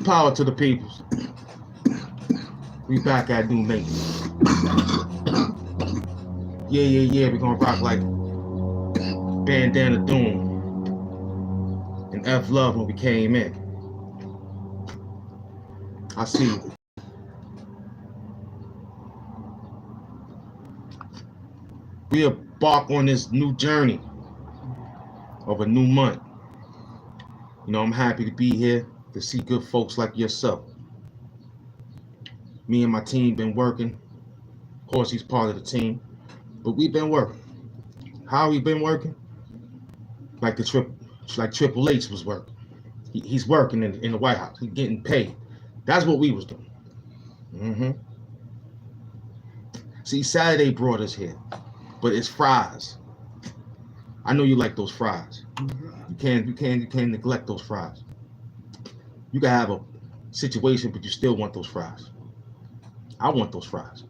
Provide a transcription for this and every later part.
Power to the peoples. We back at new maintenance. Yeah. We're gonna rock like Bandana Doom and F Love when we came in. I see you. We embark on this new journey of a new month. You know, I'm happy to be here to see good folks like yourself. Me and my team been working. Of course, he's part of the team, but we've been working. How we been working? Like Triple H was working. He's working in the White House. He's getting paid. That's what we was doing. See, Saturday brought us here, but it's fries. I know you like those fries. You can't neglect those fries. You can have a situation, but you still want those fries. I want those fries.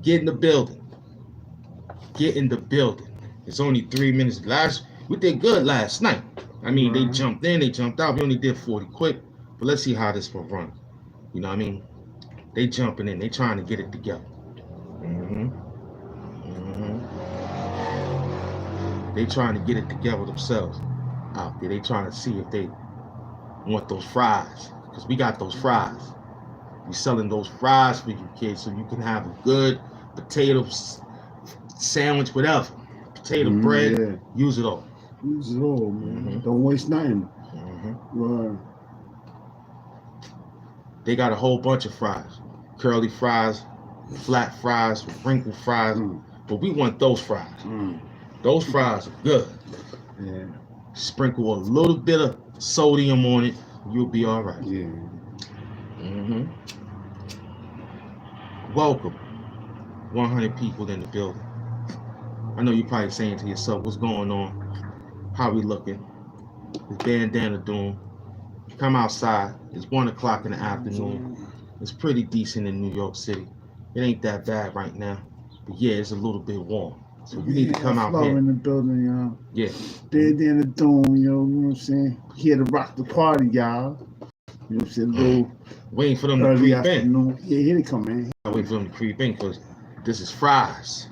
Get in the building. Get in the building. It's only 3 minutes. We did good last night. I mean, they jumped in, they jumped out. We only did 40 quick, but let's see how this will run. You know what I mean? They jumping in. They trying to get it together. They trying to get it together themselves out there. They trying to see if they want those fries, because we got those fries. We selling those fries for you kids, so you can have a good potato sandwich, whatever. Potato bread, yeah. Use it all. Use it all, man. Don't waste nothing. Right. They got a whole bunch of fries. Curly fries, flat fries, wrinkled fries. But we want those fries. Those fries are good. Yeah. Sprinkle a little bit of sodium on it, you'll be all right. Yeah. Welcome. 100 people in the building. I know you're probably saying to yourself, what's going on? How we looking? It's Bandana Doom. Come outside. It's 1 o'clock in the afternoon. It's pretty decent in New York City. It ain't that bad right now. But yeah, it's a little bit warm. So you need to come out here. In the building, y'all. Yeah. Bandana Doom, you know what I'm saying? Here to rock the party, y'all. You know what I'm saying? Waiting for them to creep in. Yeah, here they come, man. I wait for them to creep in because this is fries.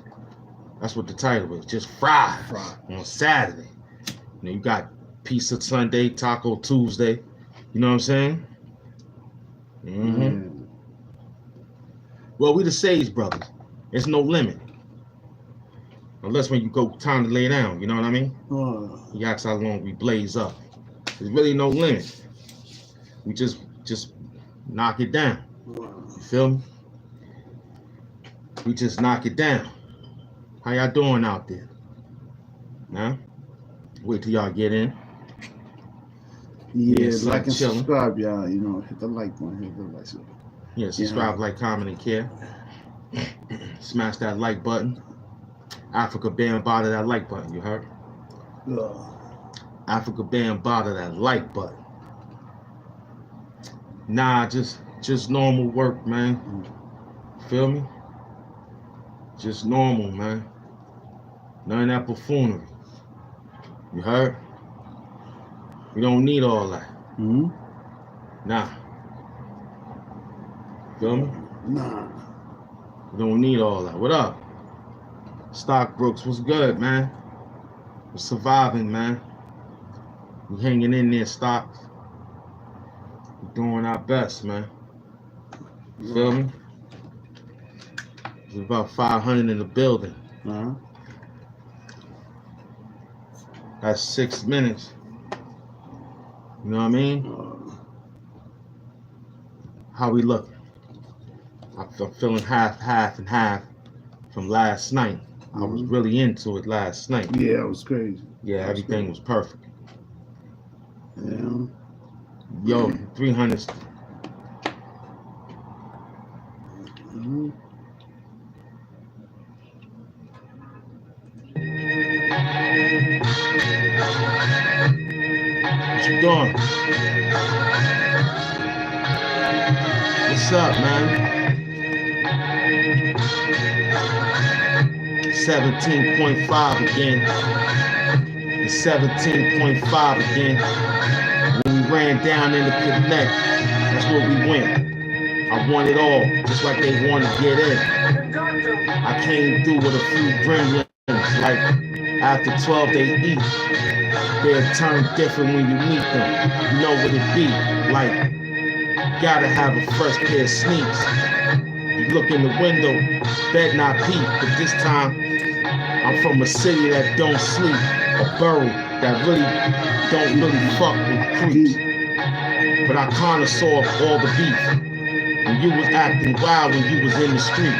That's what the title is. Just fries on Saturday. You know, you got Pizza Sunday, Taco Tuesday. You know what I'm saying? Well, we the Sage Brothers. There's no limit. Unless when you go time to lay down, you know what I mean? You ask how long we blaze up. There's really no limit. We just knock it down. You feel me? We just knock it down. How y'all doing out there? Now, wait till y'all get in. Yeah, like and subscribe, y'all. You know, hit the like button, hit the like button. Yeah, subscribe, like, comment, and care. Smash that like button. Africa Band body that like button, you heard? Africa Bambaataa, that like button. Nah, just normal work, man. Feel me? Just normal, man. None of that buffoonery. You heard? We don't need all that. Nah. Feel me? Nah. We don't need all that. What up? Stockbrooks, what's good, man? We're surviving, man. We hanging in there, Stocks. We're doing our best, man. You feel me? There's about 500 in the building. That's 6 minutes. You know what I mean? How we looking? I'm feeling half and half from last night. I was really into it last night. Yeah, it was crazy. Yeah, everything was perfect. Yeah. Yo, 300. What you doing? What's up, man? 17.5 again. It's 17.5 again. When we ran down in the connect, that's where we went. I won it all, just like they want to get in. I came through with a few gremlins, like after 12 they eat. They'll turn different when you meet them. You know what it be, like, gotta have a fresh pair of sneaks. You look in the window, bet not peep, but this time, I'm from a city that don't sleep, a borough that don't really fuck with creeps. But I kinda saw all the beef. When you was acting wild when you was in the street.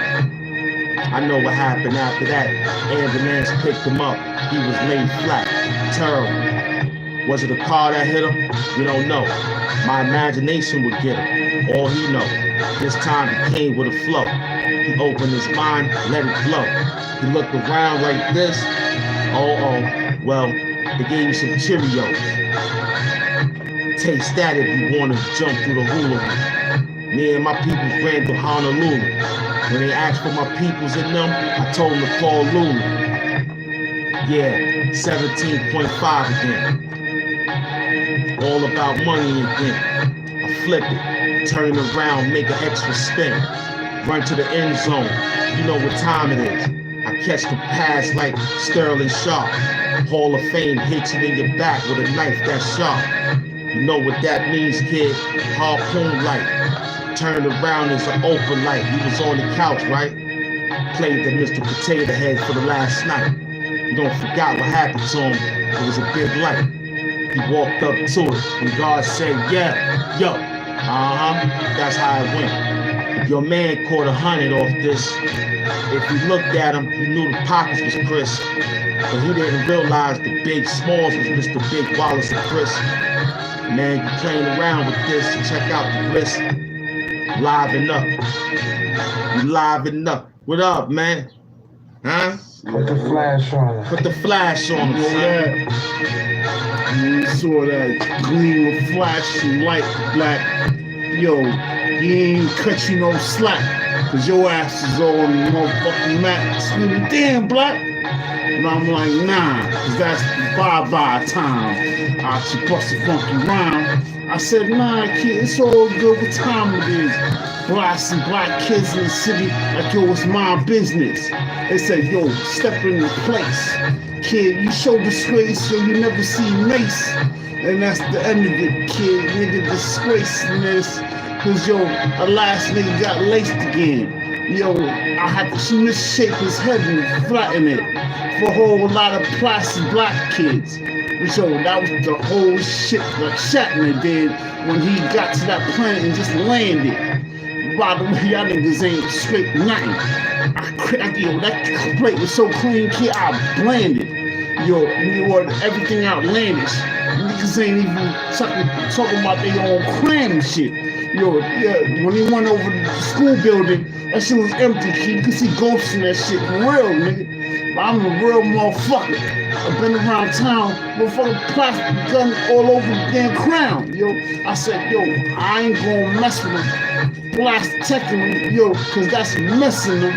I know what happened after that. Ambulance picked him up. He was laid flat. Terrible. Was it a car that hit him? We don't know. My imagination would get him. All he know. This time he came with a flow. He opened his mind, let it flow. He looked around like this. Well, they gave you some Cheerios. Taste that if you want to jump through the hula hoop. Me and my peoples ran to Honolulu. When they asked for my peoples in them, I told them to call Lulu. Yeah, 17.5 again. All about money again. I flip it, turn it around, make an extra spin. Run to the end zone. You know what time it is. I catch the pass like Sterling Sharp. Hall of Fame hits you in your back with a knife that's sharp. You know what that means, kid. Harpoon light. Turned around as an open light. He was on the couch, right? Played the Mr. Potato Head for the last night. You don't forgot what happened to him. It was a big light. He walked up to it and God said, yeah, yo, that's how it went. If your man caught 100 off this, if you looked at him, you knew the pockets was crisp. But he didn't realize the big smalls was Mr. Big Wallace and Chris. Man, you playing around with this, check out the wrist. Liven up. You liven up. What up, man? Huh? Put the flash on it. Put the flash on it, son. You saw that gleam of flashing light, black. Yo, he ain't cut you no slack. Cause your ass is all on the motherfucking mat screaming, damn, black. And I'm like, nah, cause that's bye-bye time. I should bust a funky rhyme. I said, nah, kid, it's all good. What time it is? Blasting black kids in the city like, yo, it's my business. They said, yo, step in the place. Kid, you show disgrace, so you never see Mace. And that's the end of it, kid. Nigga disgraceless. Cause, yo, a last nigga got laced again. Yo, I had to misshape his head and flatten it for a whole lot of plastic black kids. So that was the whole shit that Shatner did when he got to that planet and just landed. By the way, y'all niggas ain't straight nothing. Yo, that plate was so clean, kid, I blanded. Yo, you know, everything outlandish. Niggas ain't even talking about their own cram and shit. Yo, yeah, when he went over to the school building, that shit was empty, kid. You could see ghosts in that shit. For real, nigga. but I'm a real motherfucker. I've been around town, motherfucking plastic gun all over the damn crown, yo. I said, yo, I ain't gonna mess with them. Blast tech them, yo, cause that's messing them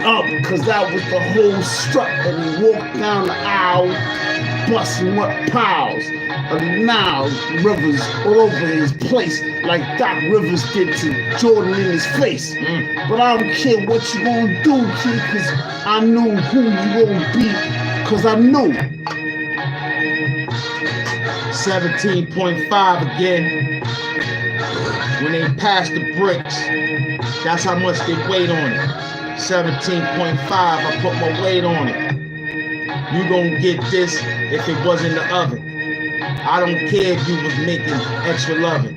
up, cause that was the whole strut. And he walked down the aisle, busting what piles of Nile rivers all over his place, like Doc Rivers did to Jordan in his face. But I don't care what you gonna do, kid, cause I know who you gonna be, cause I know. 17.5 again. When they pass the bricks, that's how much they weight on it. 17.5, I put my weight on it. You gonna get this if it was in the oven. I don't care if you was making extra loving.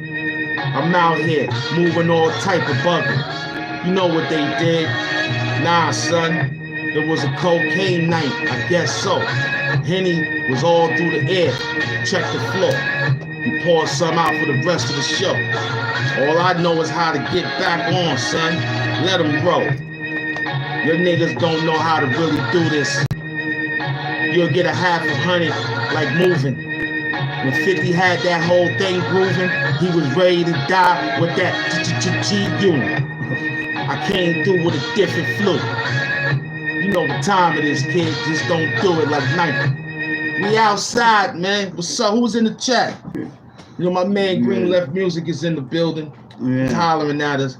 I'm out here moving all type of bugging. You know what they did? Nah, son, it was a cocaine night, I guess so. Henny was all through the air. Check the floor. You poured some out for the rest of the show. All I know is how to get back on, son. Let them grow. Your niggas don't know how to really do this. You'll get a half a hundred like moving. When 50 had that whole thing grooving, he was ready to die with that G-unit. I came through with a different flu. You know what time it is, kid. Just don't do it like Nike. We outside, man. What's up? Who's in the chat? You know, my man Green Left Music is in the building. He's hollering at us.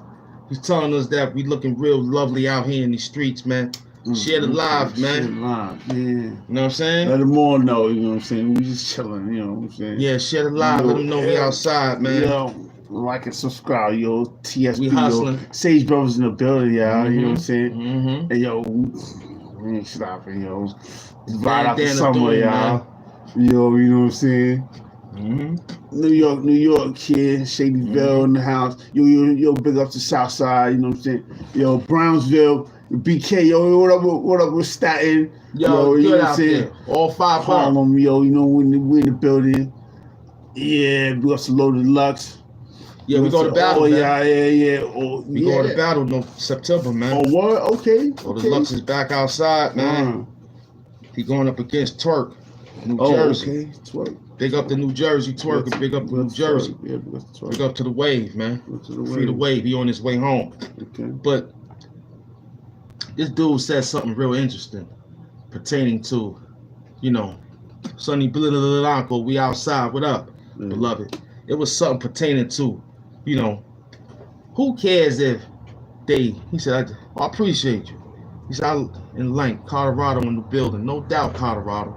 He's telling us that we looking real lovely out here in these streets, man. Share the live, man. Share the live, yeah. You know what I'm saying? Let them all know, you know what I'm saying? We just chilling, you know what I'm saying? Yeah, share the live. Let them know we outside, man. Yo, like and subscribe, yo. TSP, we hustling. Yo. Sage Brothers in the building, y'all. You know what I'm saying? Mm-hmm. And yo, we ain't stopping, yo. Right out the summer, doing, y'all. Yo, you know what I'm saying? New York kid, Shadyville in the house. Yo, big up to Southside, you know what I'm saying? Yo, Brownsville, BK, yo, what up with Staten? Yo, you know what I'm out saying? there. All 5 Harlem, yo, you know, we in the building. Yeah, we got some Loaded Lux. Yeah, we go to battle. Oh, man. yeah. Oh, we go to battle no September, man. Oh, what? Okay. Loaded Lux is back outside, man. He going up against Twerk, New Jersey. Okay. Twerk. Big up to New Jersey, Twerk, and big up to New Jersey. Yeah, big up to the wave, man. Free the wave. He on his way home. Okay. But this dude said something real interesting pertaining to, you know, Sonny Blanco, we outside. What up, beloved? It was something pertaining to, you know, who cares if they, he said, I appreciate you. He said, in Lank, Colorado in the building. No doubt, Colorado.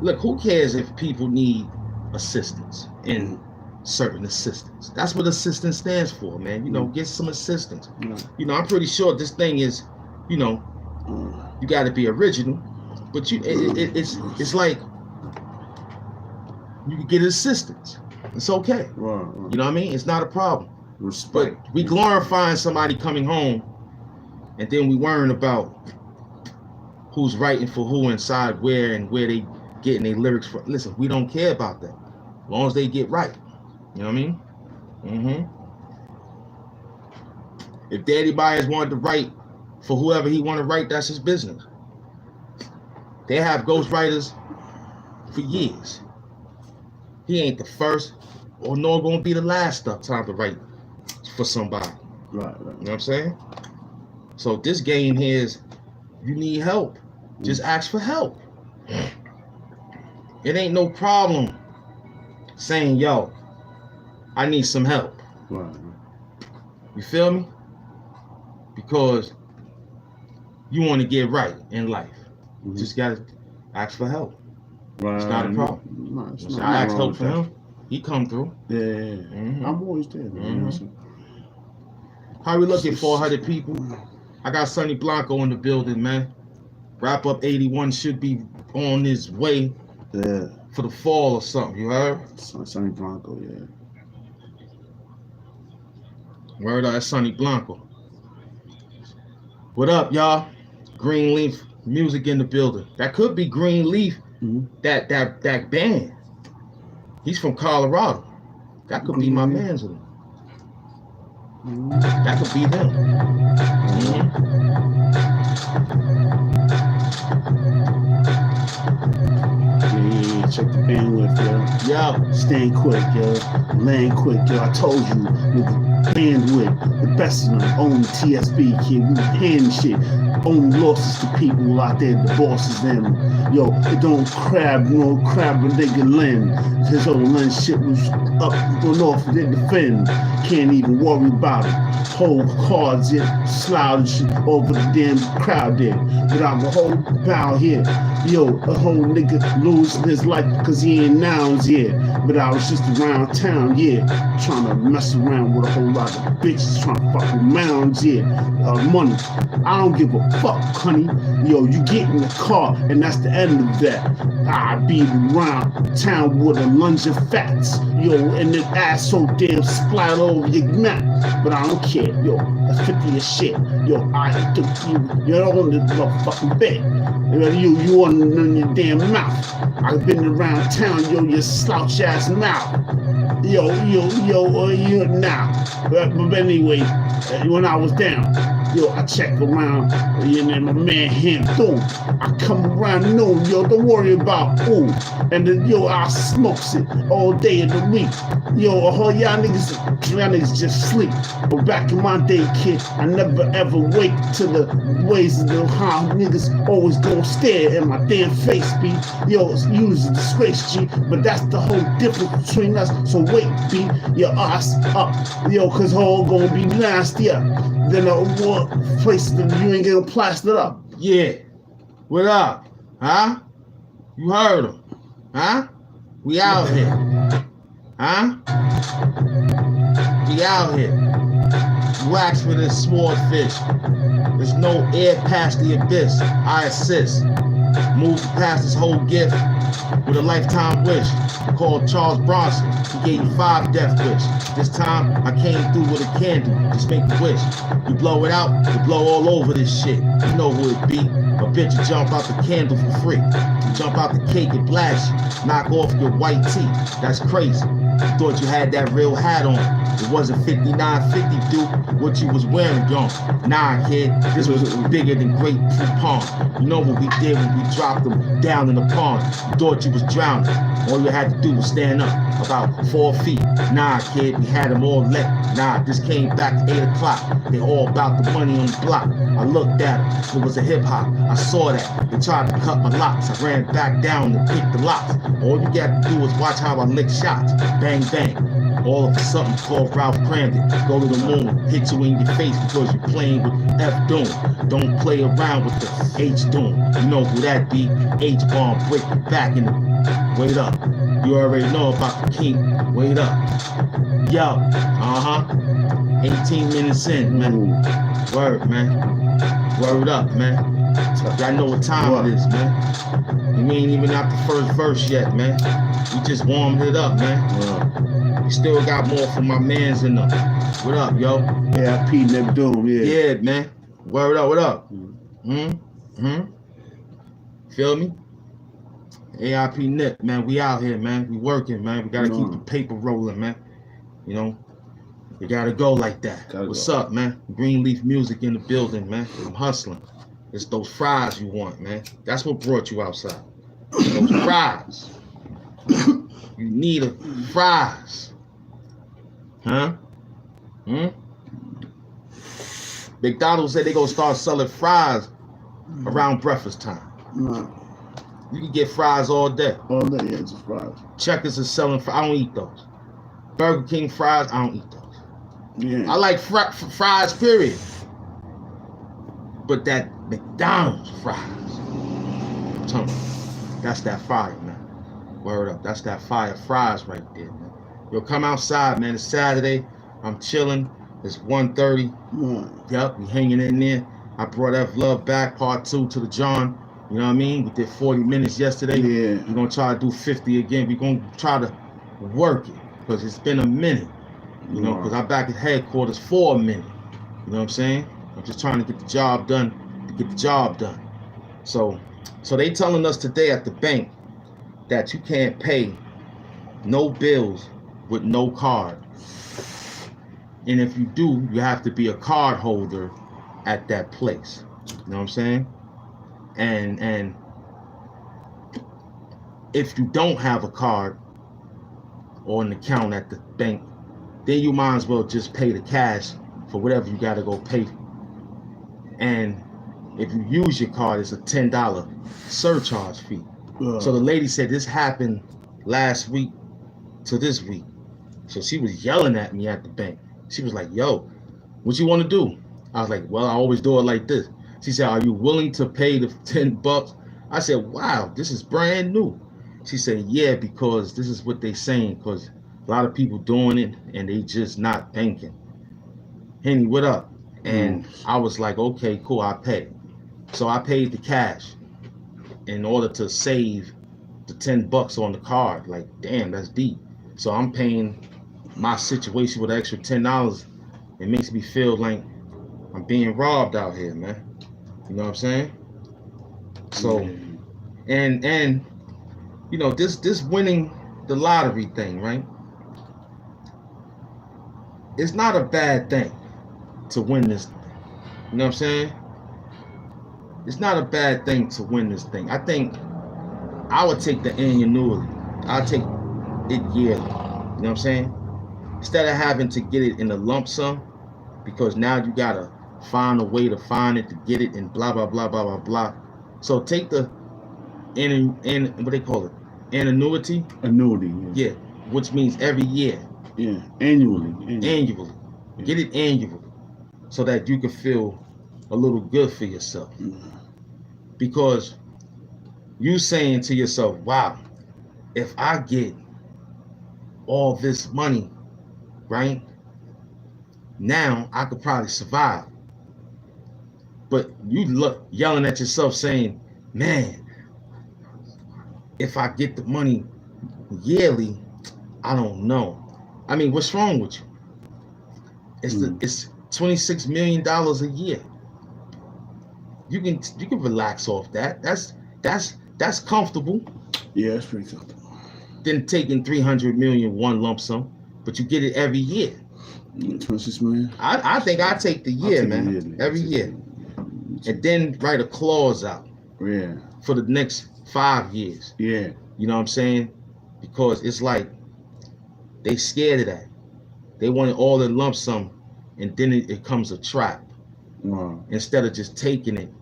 Look, who cares if people need assistance in certain assistance? That's what assistance stands for, man. You know, get some assistance. You know, I'm pretty sure this thing is, you know, you got to be original, but it's like you can get assistance. It's okay. You know what I mean? It's not a problem. Respect. But we glorifying somebody coming home, and then we worrying about who's writing for who inside where and where they getting their lyrics from. Listen, we don't care about that. As long as they get right. You know what I mean? If Daddy Byers wanted to write for whoever he want to write, that's his business. They have ghostwriters for years. He ain't the first or nor gonna be the last time to write for somebody. Right. You know what I'm saying? So this game here is, you need help, just ask for help. It ain't no problem saying, yo, I need some help. Right. You feel me? Because you want to get right in life. Just gotta ask for help. Right. It's not a problem. No, it's not. I ask help for him. He come through. Yeah. I'm always there, man. How we looking? 400 people. I got Sonny Blanco in the building, man. Wrap Up 81 should be on his way for the fall or something. You heard? Sonny Blanco, yeah. Word up, that's Sonny Blanco. What up, y'all? Greenleaf Music in the building. That could be Greenleaf. That band. He's from Colorado. That could be my man's with him. That could be them. Yeah, check the bandwidth, yo. Yo, Stand quick, yo. Land quick, yo. I told you, nigga, bandwidth, the best of them. Own TSB, kid. We hand shit. Own losses to people out there, the bosses, them. Yo, it don't crab a nigga Lynn. His whole Lynn shit was up and off, they defend. Can't even worry about it. Whole cards, yeah, slouch over the damn crowd there. Without the whole bow here. Yo, a whole nigga losing his life cause he ain't nouns, yeah. But I was just around town, yeah. Trying to mess around with a whole lot of bitches trying to fuck with mounds, yeah. Money. I don't give a fuck, honey. Yo, you get in the car and that's the end of that. I be around town with a lunge of fats. Yo, and the ass so damn splat over your neck. But I don't care, yo. That's 50 of shit. Yo, I took you're on the motherfucking bed. You on your damn mouth. I've been around town, yo, your slouch ass mouth. Yo, you now. But anyway, when I was down, yo, I check around, you know, my man HAMP through. I come around noon, yo, don't worry about ooh. And then, yo, I smokes it all day of the week. Yo, all y'all niggas just sleep. But back in my day, kid, I never ever wake to the ways of the how niggas always go stare at my damn face, B. Yo, it's usually disgrace, G, but that's the whole difference between us. So wait, B, your ass up, yo, cause all gonna be nastier than a place that you ain't getting plastered up. yeah. What up? Huh? You heard him. Huh? We out here. Huh? We out here. You ask for this swordfish. There's no air past the abyss. I assist. Move past this whole gift with a lifetime wish. Called Charles Bronson. He gave you 5 death wish. This time I came through with a candle. Just make a wish. You blow it out, you blow all over this shit. You know who it be. A bitch you jump out the candle for free. You jump out the cake and blast you. Knock off your white teeth. That's crazy. You thought you had that real hat on. It wasn't 5950, dude. What you was wearing, young. Nah, kid. This was bigger than grapefruit pond. You know what we did when we dropped them down in the pond. You thought you was drowning. All you had to do was stand up about 4 feet. Nah, kid, we had them all lit. Nah, this came back at 8 o'clock. They all about the money on the block. I looked at them. It was a hip hop. I saw that. They tried to cut my locks. I ran back down and picked the locks. All you got to do is watch how I lick shots. Bang, bang. All of a sudden, called Ralph Cramden. Go to the moon, hit you in your face because you're playing with F Doom. Don't play around with the H Doom. You know who that be? H-bomb, break your back in the... Wait up. You already know about the king. Wait up. Yo, 18 minutes in, man. Word, man. Word up, man. Y'all know what time it is, man. We ain't even out the first verse yet, man. We just warmed it up, man. We still got more for my mans in them. What up, yo? Yeah, I peed that doom, yeah. Yeah, man. Word up, what up? Feel me? AIP Nip, man. We out here, man. We working, man. We gotta keep the paper rolling, man. You know, we gotta go like that. What's up, man? Greenleaf Music in the building, man. I'm hustling. It's those fries you want, man. That's what brought you outside. Those fries. You need a fries. Huh? McDonald's said they gonna start selling fries around breakfast time. You can get fries all day. All day, yeah, just fries. Checkers is selling fries. I don't eat those. Burger King fries, I don't eat those. Yeah. I like fries, period. But that McDonald's fries, that's that fire, man. Word up, that's that fire fries right there, man. Yo, come outside, man. It's Saturday. I'm chilling. It's 1:30. Yep, we hanging in there. I brought F Love back, part 2 to the John. You know what I mean? We did 40 minutes yesterday. Yeah. We're gonna try to do 50 again. We're gonna try to work it because it's been a minute. You know, because I'm back at headquarters for a minute. You know what I'm saying? I'm just trying to get the job done. So they telling us today at the bank that you can't pay no bills with no card. And if you do, you have to be a card holder at that place. You know what I'm saying? And if you don't have a card or an account at the bank, then you might as well just pay the cash for whatever you got to go pay. And if you use your card, it's a $10 surcharge fee. So the lady said this happened last week to this week. So she was yelling at me at the bank. She was like, yo, what you want to do? I was like, well, I always do it like this. She said, are you willing to pay the $10? I said, wow, this is brand new. She said, yeah, because this is what they saying, because a lot of people doing it and they just not banking. Henny, what up? And I was like, okay, cool, I'll pay. So I paid the cash in order to save the $10 on the card. Like, damn, that's deep. So I'm paying my situation with an extra $10. It makes me feel like I'm being robbed out here, man. You know what I'm saying? So, and you know, this winning the lottery thing, right? It's not a bad thing to win this thing. You know what I'm saying? It's not a bad thing to win this thing. I think I would take the annuity. I'll take it yearly. You know what I'm saying? Instead of having to get it in a lump sum, because now you gotta find a way to find it to get it and blah blah blah blah blah blah. So take the what they call it, annuity. Annuity. Yeah, which means every year. Yeah, annually. Annually. Yeah. Get it annually, so that you can feel a little good for yourself. Because you saying to yourself, wow, if I get all this money, right, now I could probably survive. But you look yelling at yourself saying, man, if I get the money yearly, I don't know. I mean, what's wrong with you? It's $26 million a year. You can relax off that. That's comfortable. Yeah, that's pretty comfortable. Then taking 300 million one lump sum, but you get it every year. 26 million. I think I take the year, man. Every year. And then write a clause out. Yeah. For the next 5 years. Yeah. You know what I'm saying? Because it's like they scared of that. They want it all in lump sum, and then it becomes a trap. Wow. Instead of just taking it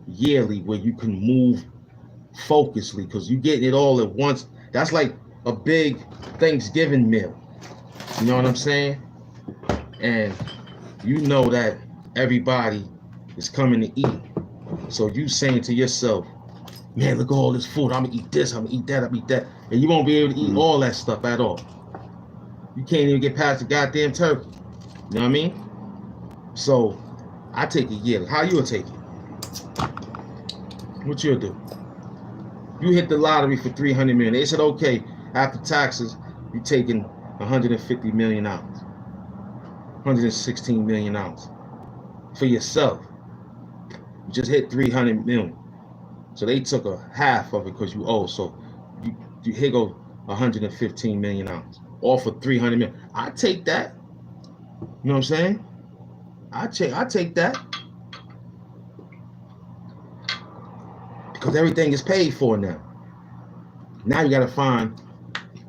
yearly, where you can move focusedly, because you getting it all at once. That's like a big Thanksgiving meal. You know what I'm saying? And you know that everybody is coming to eat. So you saying to yourself, man, look at all this food. I'm gonna eat this, I'm gonna eat that, I'm gonna eat that. And you won't be able to eat all that stuff at all. You can't even get past the goddamn turkey. You know what I mean? So I take it yearly. How you take it? What you'll do? You hit the lottery for 300 million. They said, okay, after taxes, you taking 150 million out. 116 million out for yourself. You just hit 300 million. So they took a half of it because you owe. So you here go 115 million ounces. All for 300 million. I take that. You know what I'm saying? I take that. Because everything is paid for now. Now you gotta find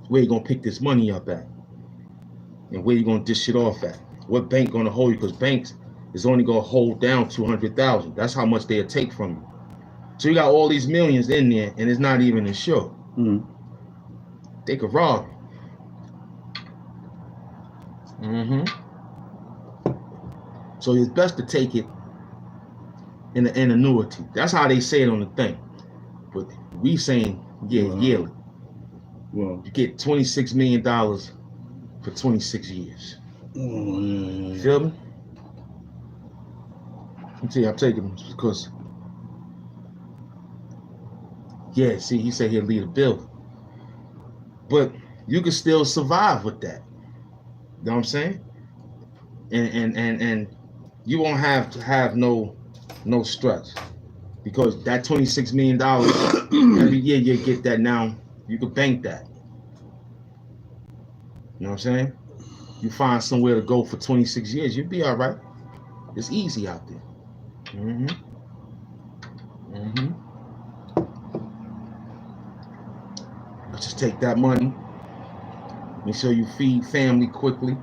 where you're gonna pick this money up at. And where you're gonna dish it off at. What bank gonna hold you? Because banks is only gonna hold down 200,000. That's how much they'll take from you. So you got all these millions in there and it's not even insured. They could rob you. So it's best to take it in an annuity. That's how they say it on the thing. But we saying, yeah, yearly. Well, you get $26 million for 26 years. Yeah. Feel me? I'm telling you, I'm taking them because, yeah, see, he said he'll leave the building. But you can still survive with that. You know what I'm saying? And you won't have to have no stress. Because that $26 million, every year you get that now, you can bank that. You know what I'm saying? You find somewhere to go for 26 years, you'll be all right. It's easy out there. Mm-hmm. Just take that money. Make sure you feed family quickly.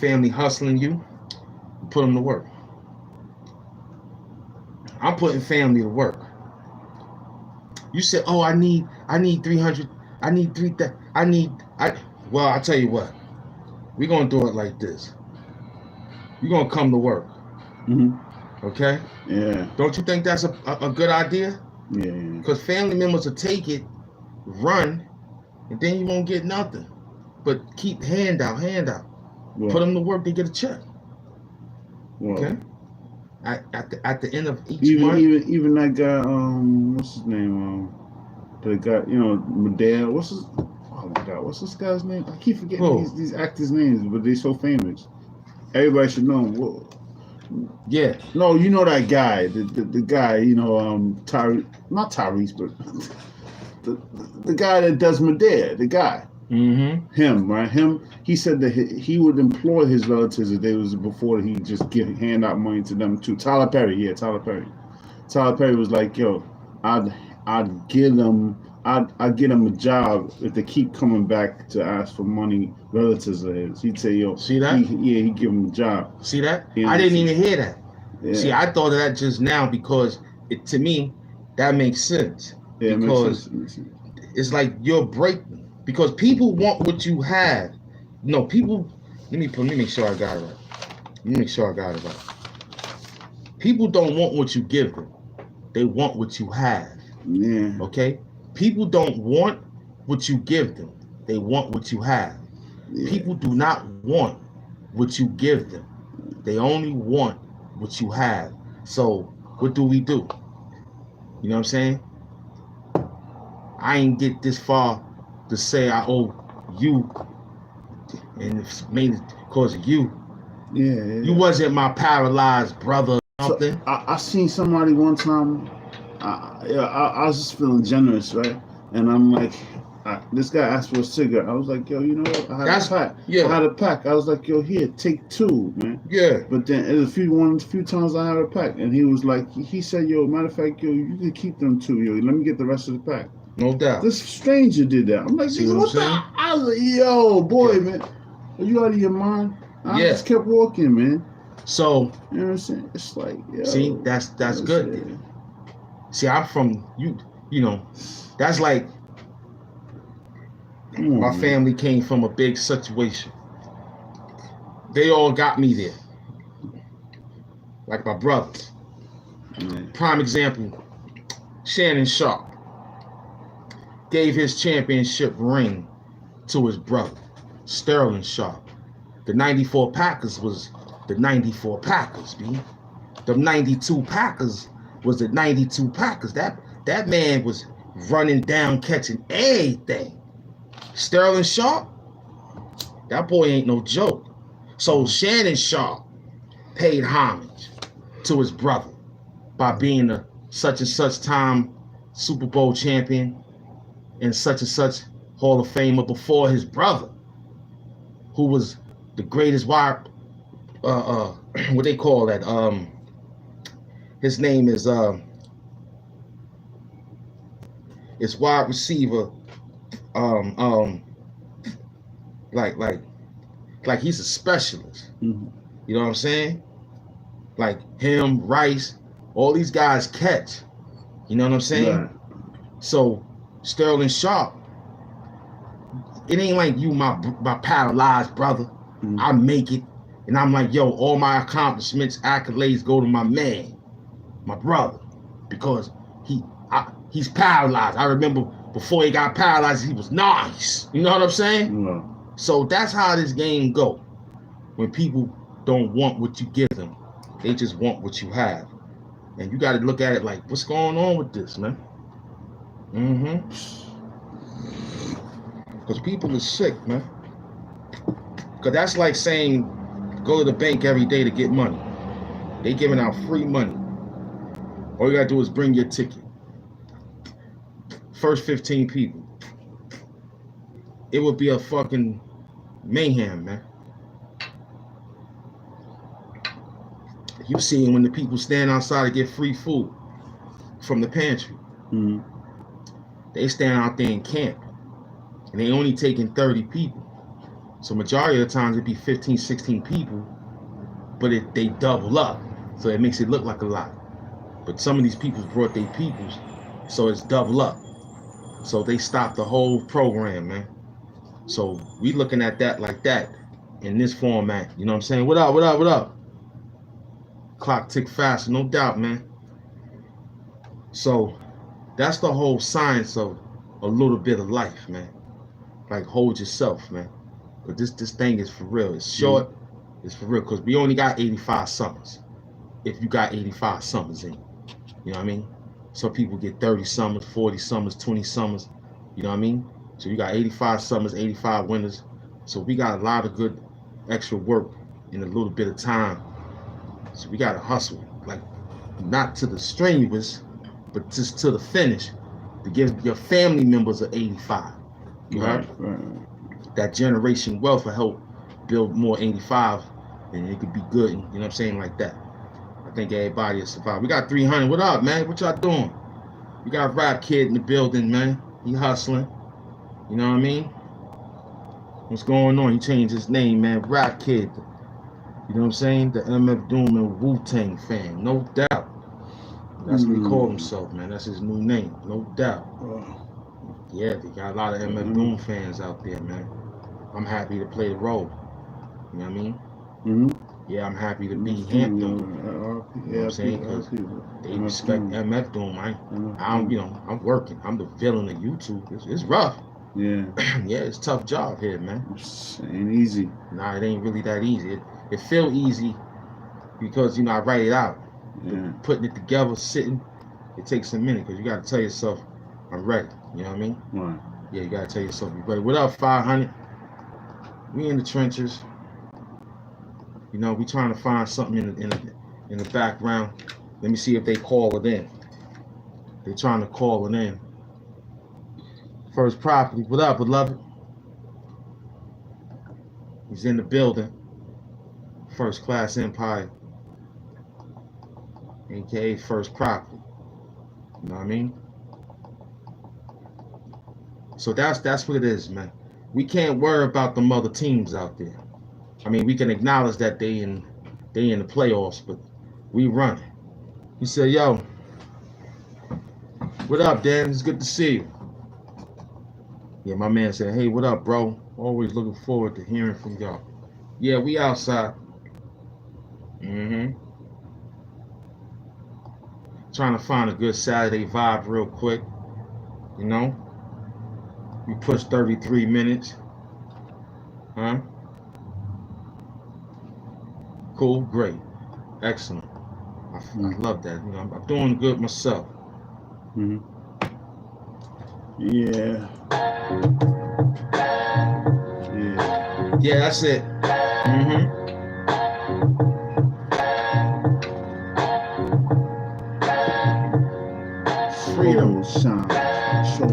Family hustling you. Put them to work. I'm putting family to work. You said, "Oh, I need 300. I need 3,000. Well, I tell you what. We're gonna do it like this. You're gonna come to work. Mm-hmm. Okay? Yeah. Don't you think that's a good idea? Yeah. Because family members will take it, run, and then you won't get nothing. But keep hand out. Well, Put them to work, they get a check. well, Okay? At the end of each even month. even that guy, what's his name? The guy, Medea. Oh my God, what's this guy's name? I keep forgetting these actors' names, but they're so famous. Everybody should know him. Well, Yeah. no, you know that guy, the guy, not Tyrese, but the guy that does Medea, the guy. Mm-hmm. Him, right? He said that he would employ his relatives if they was before he just hand out money to them too. Tyler Perry was like, yo, I'd get them a job if they keep coming back to ask for money. Relatives of his, he'd say, yo, see that? He'd give them a job. See that? I didn't even hear that. Yeah. See, I thought of that just now because to me that makes sense. Yeah, because it makes sense. It's like you're breaking. Because people want what you have. No, people. Let me make sure I got it right. People don't want what you give them. They want what you have. Yeah. Okay? People don't want what you give them. They want what you have. Yeah. People do not want what you give them. They only want what you have. So what do? You know what I'm saying? I ain't get this far to say I owe you, and it's mainly because of you. Yeah. You wasn't my paralyzed brother or something. So, I seen somebody one time. I was just feeling generous, right? And I'm like, this guy asked for a cigarette. I was like, yo, you know what? I had a pack. I was like, yo, here, take 2, man. Yeah. But then a few times I had a pack, and he was like, he said, yo, matter of fact, yo, you can keep them 2, yo. Let me get the rest of the pack. No doubt. This stranger did that. I'm like, what the? I was like, yo, boy, man, are you out of your mind? I just kept walking, man. So you know what I'm saying? It's like, yo, see, that's good. Yeah. See, I'm from you know, that's like my family came from a big situation. They all got me there, like my brothers. Prime example, Shannon Sharp gave his championship ring to his brother, Sterling Sharp. The 94 Packers was the 94 Packers, B. The 92 Packers was the 92 Packers. That man was running down, catching everything. Sterling Sharp, that boy ain't no joke. So Shannon Sharp paid homage to his brother by being a such and such time Super Bowl champion and such Hall of Famer before his brother, who was the greatest wide, what they call that? His name is it's wide receiver, like he's a specialist. Mm-hmm. You know what I'm saying? Like him, Rice, all these guys catch. You know what I'm saying? Right. So Sterling Sharp, it ain't like you my paralyzed brother. Mm-hmm. I make it, and I'm like, yo, all my accomplishments, accolades go to my man, my brother, because he's paralyzed. I remember before he got paralyzed, he was nice. You know what I'm saying? Mm-hmm. So that's how this game go. When people don't want what you give them, they just want what you have, and you got to look at it like, what's going on with this, man? Because people are sick, man. Because that's like saying, go to the bank every day to get money. They giving out free money. All you got to do is bring your ticket. First 15 people. It would be a fucking mayhem, man. You see when the people stand outside to get free food. from the pantry. Mm-hmm. They stand out there in camp, and they only taking 30 people. So majority of the times it'd be 15, 16 people, but they double up. So it makes it look like a lot. But some of these people brought their peoples, so it's double up. So they stopped the whole program, man. So we looking at that like that in this format. You know what I'm saying? What up, what up, what up? Clock tick faster, no doubt, man. So that's the whole science of a little bit of life, man. Like hold yourself, man. But this thing is for real. It's short. It's for real because we only got 85 summers. If you got 85 summers in, you know what I mean? Some people get 30 summers, 40 summers, 20 summers. You know what I mean? So you got 85 summers, 85 winters. So we got a lot of good extra work in a little bit of time. So we got to hustle, like not to the strenuous, but just to the finish to give your family members an 85. You heard? Right. That generation wealth will help build more 85 and it could be good. And, you know what I'm saying? Like that. I think everybody will survive. We got 300. What up, man? What y'all doing? We got Rap Kid in the building, man. He hustling. You know what I mean? What's going on? He changed his name, man. Rap Kid. You know what I'm saying? The MF Doom and Wu-Tang fan. No doubt. That's what he called himself, man. That's his new name. No doubt. Yeah, they got a lot of MF Doom fans out there, man. I'm happy to play the role. You know what I mean? Yeah, I'm happy to be HAMP Doom. You know what I'm saying? Because they respect MF Doom, man. I'm working. I'm the villain of YouTube. It's rough. Yeah. Yeah, it's a tough job here, man. It ain't easy. Nah, it ain't really that easy. It feel easy because, I write it out. Yeah. Putting it together, sitting, it takes a minute because you got to tell yourself, I'm ready. You know what I mean? Right. Yeah, you got to tell yourself you're ready. What up, 500? We in the trenches. We trying to find something in the background. Let me see if they call it in. They trying to call it in. First Property. What up, beloved? He's in the building. First Class Empire. AKA First Property. You know what I mean? So that's what it is, man. We can't worry about the other teams out there. I mean, we can acknowledge that they in the playoffs, but we running. He said, yo, what up, Dan? It's good to see you. Yeah, my man said, hey, what up, bro? Always looking forward to hearing from y'all. Yeah, we outside. Trying to find a good Saturday vibe real quick. We pushed 33 minutes. Huh? Cool, great, excellent. I love that. I'm doing good myself. Yeah. Yeah, that's it. Freedom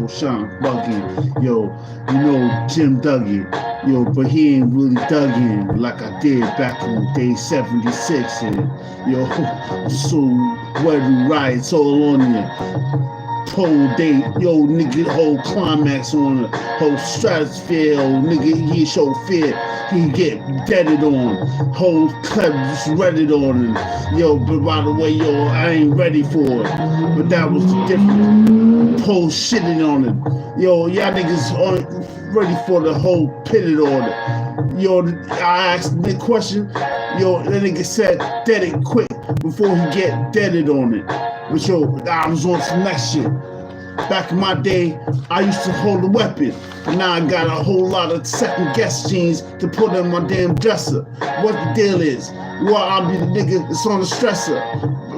shine, bugging. Yo, Jim Duggan. Yo, but he ain't really dug in like I did back on day 76. And yo, so wedding riots all on you. Pole date, yo, nigga, whole climax on the whole stratosphere, nigga, he show fear. He get deaded on, whole club just redded on him. Yo, but by the way, yo, I ain't ready for it. But that was the difference. Pole shitting on him. Yo, y'all niggas aren't ready for the whole pitted order. Yo, I asked the question. Yo, that nigga said, dead it quick before he get deaded on it. But yo, I was on some next shit. Back in my day, I used to hold a weapon. But now I got a whole lot of second guess jeans to put in my damn dresser. What the deal is? Well, I'll be the nigga that's on the stressor.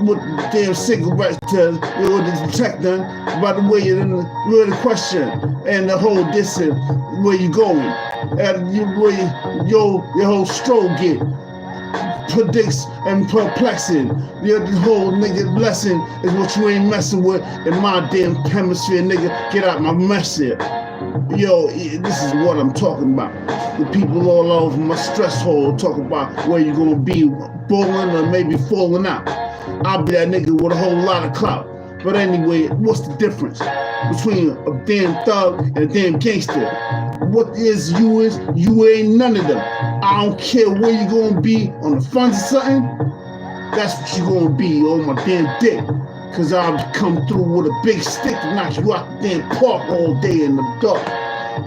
With the damn cigarette with the check done. By the way, the question and the whole dissing, where you going? And your whole stroke get predicts and perplexing. The whole nigga blessing is what you ain't messing with in my damn hemisphere, nigga. Get out my mess here. Yo, this is what I'm talking about. The people all over my stress hole talk about where you gonna be balling or maybe falling out. I'll be that nigga with a whole lot of clout. But anyway, what's the difference between a damn thug and a damn gangster? What you ain't none of them. I don't care where you gonna be on the front of something. That's what you gonna be on my damn dick. Cause I'll come through with a big stick and knock you out the damn park all day in the dark.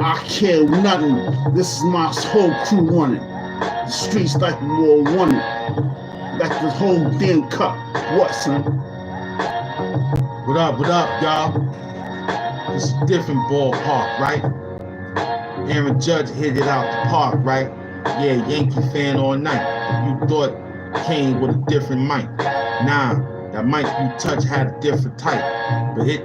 I care nothing. This is my whole crew running. The streets like we all wanted. Like the whole damn cup. What, son? What up, y'all? It's a different ballpark, right? Aaron Judge hit it out the park, right? Yeah, Yankee fan all night. You thought came with a different mic. Nah, that mic you touch had a different type, but it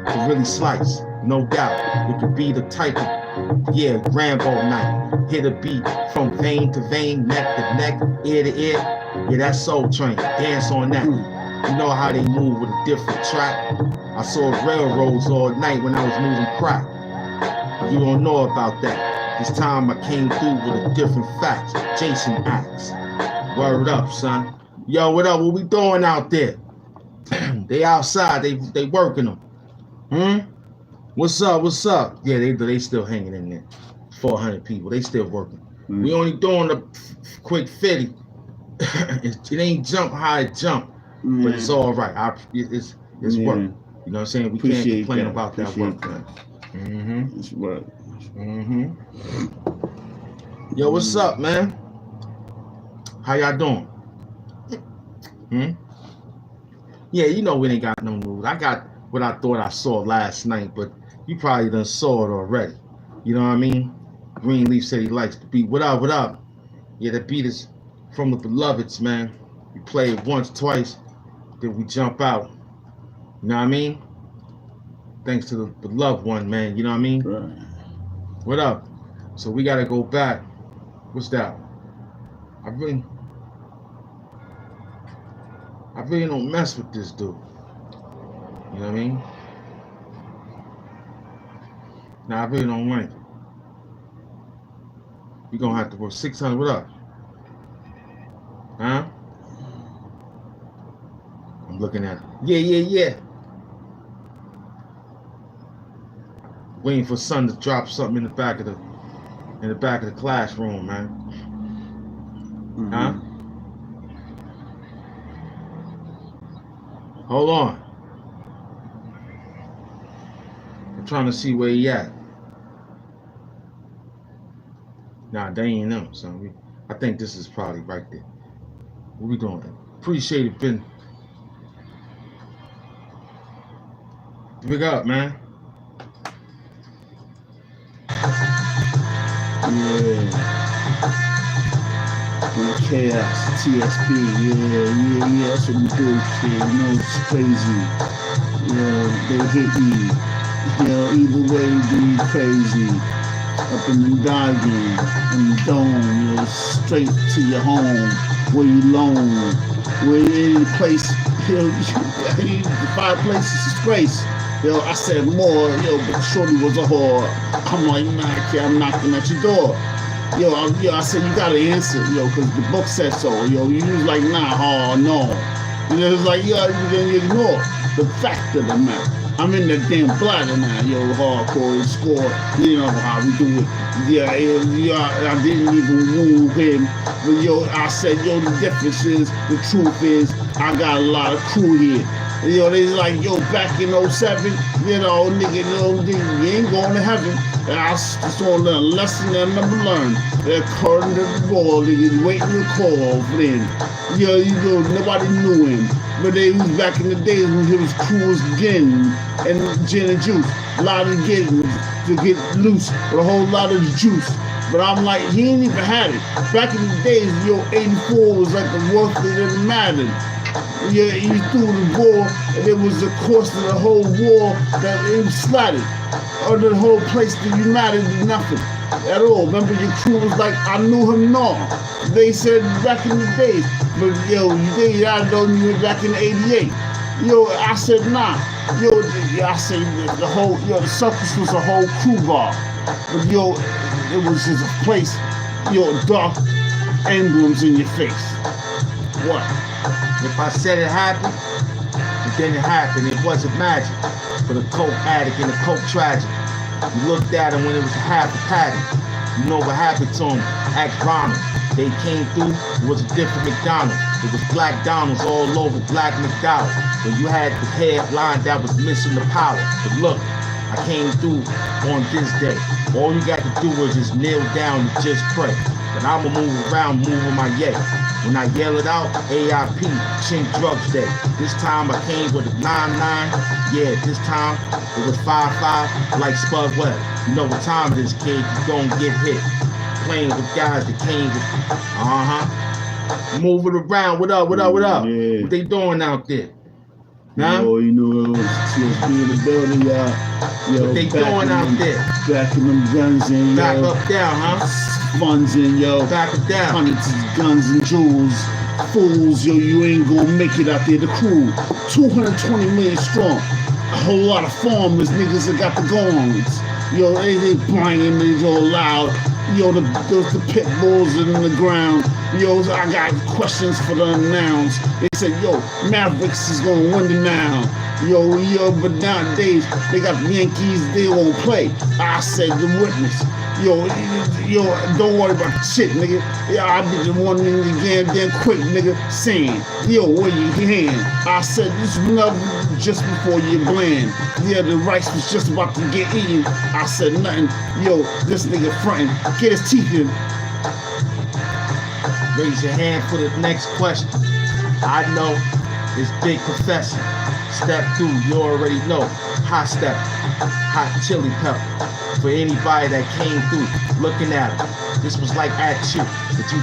could really slice, no doubt. It could be the type of, yeah, Rambo night. Hit a beat from vein to vein, neck to neck, ear to ear. Yeah, that's Soul Train. Dance on that. You know how they move with a different track. I saw railroads all night when I was moving crack. You don't know about that. This time I came through with a different facts. Jason acts. Word up, son. Yo, what up? What we doing out there? They outside. They working them. What's up? Yeah, they still hanging in there. 400 people. They still working. We only doing a quick 50. It ain't jump high jump. But it's all right. It's work. You know what I'm saying? We can't complain about that work, man. It's work. Yo, what's up, man? How y'all doing? Yeah, you know we ain't got no news. I got what I thought I saw last night, but you probably done saw it already. You know what I mean? Greenleaf said he likes the beat. What up? Yeah, the beat is from the Beloveds, man. We play it once, twice, then we jump out. You know what I mean? Thanks to the beloved one, man. You know what I mean? Right. What up? So we gotta go back. What's that? I really don't mess with this dude. You know what I mean? Nah, I really don't like it. You gonna have to work 600. What up? Huh? I'm looking at it. Yeah. Waiting for son to drop something in the back of the classroom, man. Huh? Hold on. I'm trying to see where he at. Nah, they ain't them, son. I think this is probably right there. What we doing? Appreciate it, Ben. Big up, man. Yeah. Chaos, TSP, yeah, that's what we do, kid. You know, it's crazy. Yeah, they hit me. Either way, be crazy. Up in the garden, in the dome, straight to your home, where you alone, where any place, the 5 places is disgrace. I said more, but shorty was a whore. I'm like, nah, kid, I'm knocking at your door. I said, you gotta answer, because the book said so. You was like, nah, no. It's like, then you ignore the fact of the matter. I'm in the damn bladder now, hardcore score. You know how we do it. Yeah, I didn't even woo him. But I said, the difference is, the truth is, I got a lot of crew here. They like, back in 07, nigga, you ain't going to heaven. And I just want a lesson that I never learned. They're according to the ball, niggas waiting to call for them. Nobody knew him. But they was back in the days when his crew was gin and juice. A lot of getting to get loose with a whole lot of juice. But I'm like, he ain't even had it. Back in the days, 84 was like the worst thing that mattered. Yeah, he threw the ball, and it was the course of the whole war that it was slatted. Or the whole place that united to nothing at all. Remember, your crew was like, I knew him no. They said back in the days, but you think I don't even back in 88. I said nah. I said the whole the circus was a whole crew bar. But it was just a place, dark emblems in your face. What? If I said it happened, then Then it happened. It wasn't magic. For the coke addict and the coke tragic. You looked at him when it was half a patty. You know what happened to him? Act Ronald. They came through, it was a different McDonald's. It was Black Donald's all over Black McDowell. When you had the headline that was missing the power. But look, I came through on this day. All you got to do was just kneel down and just pray. But I'ma move around, moving my yay. When I yell it out, AIP, Chink Drugs Day. This time I came with a 9-9. Yeah, this time it was 5-5 like Spud Webb. You know what time it is, kid. You gon' get hit. Playing with guys that came with, move it around. What up? Yeah. What they doing out there? Huh? You know, TSB in the building, y'all. Yo, what they doing out there? Backing them guns in, Back yo. up down, huh? Funds in, yo. Back up down. Huntington's guns and jewels. Fools, yo, you ain't gonna make it out there. The crew, 220 million strong. A whole lot of farmers, niggas that got the gongs. Yo, they banging, they all loud. Yo, the pit bulls in the ground. Yo, I got questions for the announs. They said, yo, Mavericks is gonna win the now. Yo, but nowadays, they got the Yankees, they won't play. I said, the witness. Yo, don't worry about the shit, nigga. Yeah, I'll be the one in the game damn quick, nigga, saying, yo, where you hand? I said, this was just before you bland. Yeah, the rice was just about to get eaten. I said nothing. Yo, this nigga frontin', get his teeth in. Raise your hand for the next question. I know it's Big Professor. Step through, you already know. Hot step, hot chili pepper. For anybody that came through, looking at it. This was like at you. But you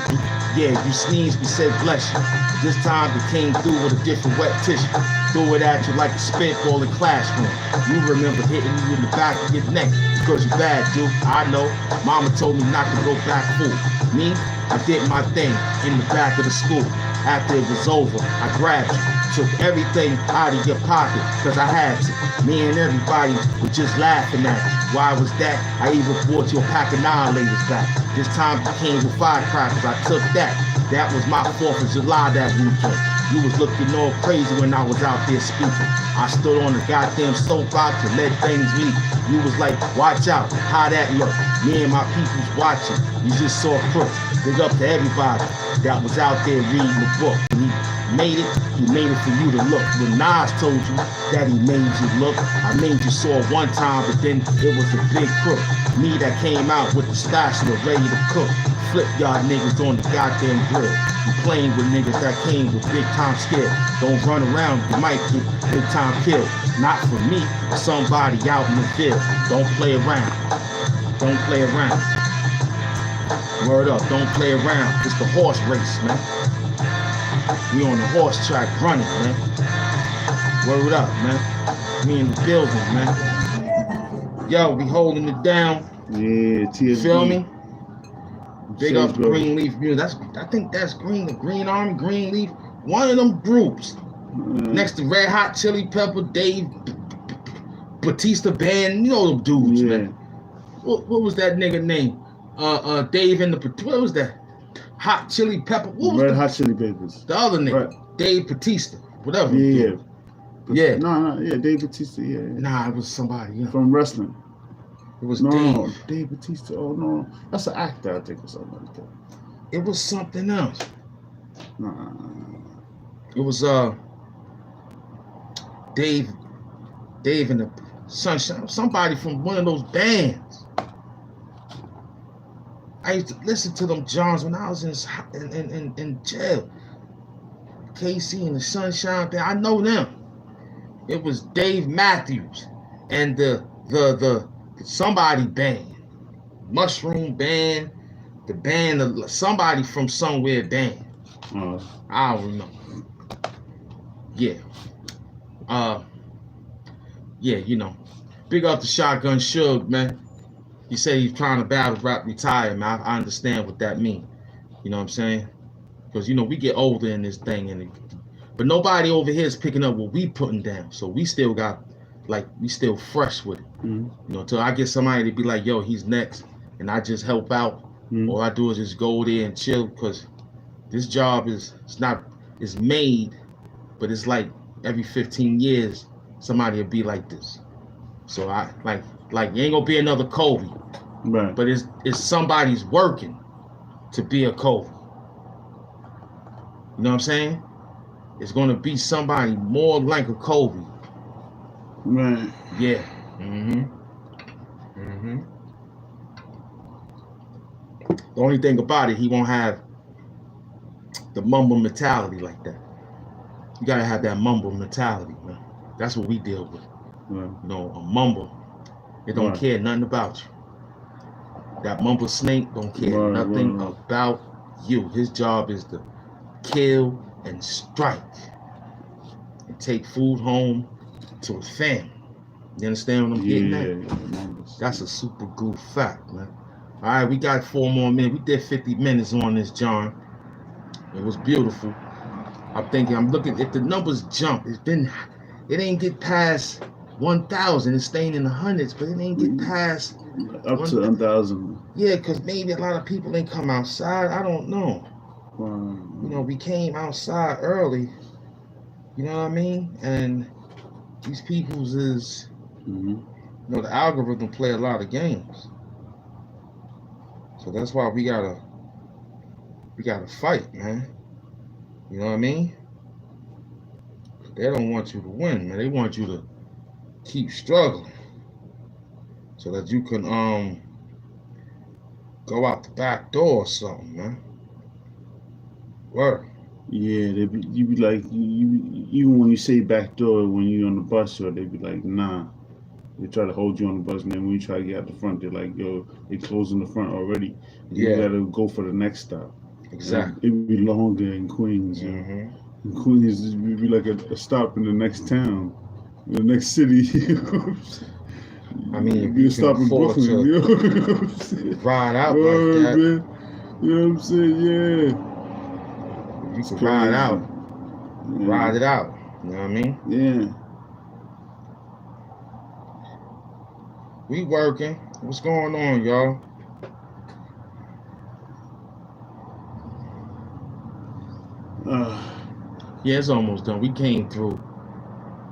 sneezed, we said bless you. This time it came through with a different wet tissue. Threw it at you like a spitball in classroom. You remember hitting you in the back of your neck because you're bad, dude. I know. Mama told me not to go back full. Me, I did my thing in the back of the school. After it was over, I grabbed you, took everything out of your pocket, cause I had to. Me and everybody were just laughing at you. Why was that? I even brought you a pack of annihilators back. This time you came with firecrackers, I took that. That was my 4th of July that weekend. You was looking all crazy when I was out there speaking. I stood on the goddamn soapbox and let things leak. You was like, watch out, how that look. Me and my people's watching. You just saw crooks. Big up to everybody that was out there reading the book. When he made it for you to look. When Nas told you that he made you look, I made you saw one time, but then it was a big crook. Me that came out with the spatula ready to cook. Flip y'all niggas on the goddamn grill. You playing with niggas that came with big time skill. Don't run around, you might get big time killed. Not for me, but somebody out in the field. Don't play around. Don't play around. Word up, don't play around. It's the horse race, man. We on the horse track running, man. Word up, man. We in the building, man. Yo, we holding it down. Yeah, TSB. Feel me? Big Same, up bro. Greenleaf Music. I think that's Green Army, Greenleaf. One of them groups. Next to Red Hot Chili Pepper, Dave Batista Band. You know them dudes, man. What was that nigga name? Dave and the, what was that? Hot Chili Pepper. What was Red Hot Chili Peppers. the other nigga? Right. Dave Batista. Whatever. Yeah. Yeah. No, yeah, Dave Batista, yeah. Nah, it was somebody. You know. From wrestling. It was No, Dave. Dave Batista. Oh no, that's an actor, I think, or something like that. It was something else. Nah. It was Dave and the Sunshine. Somebody from one of those bands. I used to listen to them Johns when I was in jail. KC and the Sunshine Band. I know them. It was Dave Matthews and the somebody band, Mushroom Band, the band of somebody from somewhere band. I don't remember. Yeah. Yeah, you know. Big up to Shotgun Suge, man. He said he's trying to battle rap retire, man. I understand what that means. You know what I'm saying? Because, you know, we get older in this thing, but nobody over here is picking up what we putting down. So we still got, like, we still fresh with it. Mm-hmm. You know, until I get somebody to be like, yo, he's next, and I just help out. Mm-hmm. All I do is just go there and chill, because this job is made, but it's like every 15 years, somebody will be like this. So I like you ain't gonna be another Kobe, Right. but it's somebody's working to be a Kobe. You know what I'm saying? It's gonna be somebody more like a Kobe. Right. Yeah. The only thing about it, he won't have the mumble mentality like that. You gotta have that mumble mentality, man. That's what we deal with. Right. You know, a mumble. It don't Right. care nothing about you. That mumble snake don't care nothing about you. His job is to kill and strike and take food home to his family. You understand what I'm getting at? Yeah. That's a super glue fact, man. All right, we got 4 more minutes. We did 50 minutes on this, John. It was beautiful. I'm looking, if the numbers jump, it ain't get past 1,000. It's staying in the hundreds, but it ain't get past up to 1,000. Yeah, because maybe a lot of people ain't come outside. I don't know. You know, we came outside early. You know what I mean? And these people's is, you know, the algorithm play a lot of games. So that's why we gotta fight, man. You know what I mean? They don't want you to win, man. They want you to keep struggling so that you can go out the back door or something, man. Word. Yeah, you be like, even when you say back door when you're on the bus, or they be like, nah. They try to hold you on the bus, and then when you try to get out the front, they're like, yo, they closing the front already. You gotta go for the next stop. Exactly. It would be longer in Queens. In Queens, it would be like a stop in the next town, in the next city. I mean, it'd be a stop in Brooklyn. You know what I'm saying? Ride out like that. Man. You know what I'm saying? Yeah. You can ride out. Yeah. Ride it out. You know what I mean? Yeah. We working. What's going on, y'all? Yeah, it's almost done. We came through.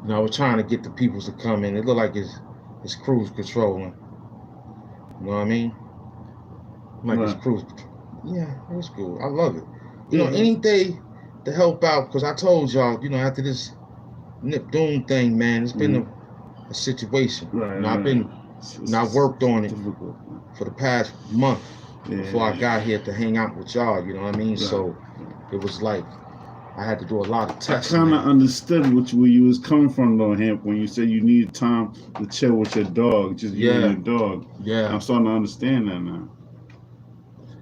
You know, I was trying to get the people to come in. It looked like it's cruise controlling. You know what I mean? Like it's cruise control. Yeah, it's cool. I love it. You know, any day to help out, because I told y'all, you know, after this Nip Doom thing, man, it's been a situation. Right, you know, I worked on it for the past month before I got here to hang out with y'all, you know what I mean? Right. So it was like I had to do a lot of testing. I kind of understood where you was coming from, though, Hamp, when you said you needed time to chill with your dog, just you and your dog. Yeah. I'm starting to understand that now.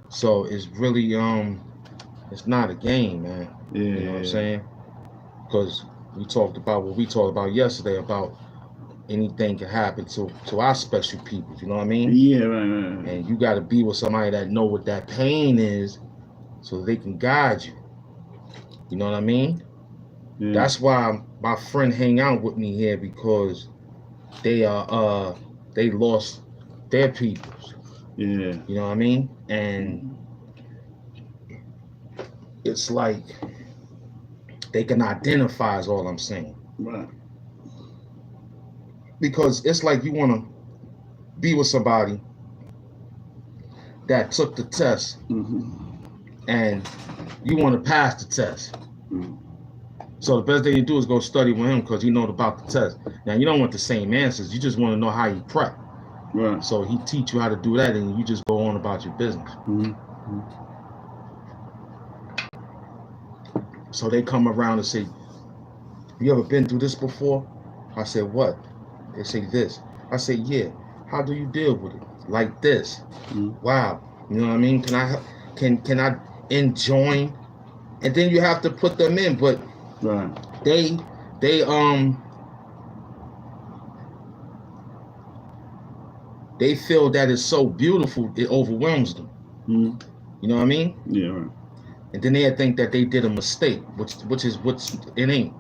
So it's really, it's not a game, man. Yeah. You know what I'm saying? Because we talked about what we talked about yesterday about anything can happen to our special people. You know what I mean? Yeah, right. And you got to be with somebody that know what that pain is, so they can guide you. You know what I mean? Yeah. That's why my friend hang out with me here, because they lost their peoples. Yeah. You know what I mean? And it's like they can identify, is all I'm saying. Right. Because it's like you want to be with somebody that took the test and you want to pass the test. So the best thing you do is go study with him, because he knows about the test. Now, you don't want the same answers. You just want to know how you prep. Right. So he teach you how to do that, and you just go on about your business. So they come around and say, you ever been through this before? I said, what? They say this. I say, yeah. How do you deal with it? Like this. Wow. You know what I mean? Can I enjoin? And then you have to put them in, but they feel that it's so beautiful it overwhelms them. You know what I mean? Yeah, right. And then they think that they did a mistake, which it ain't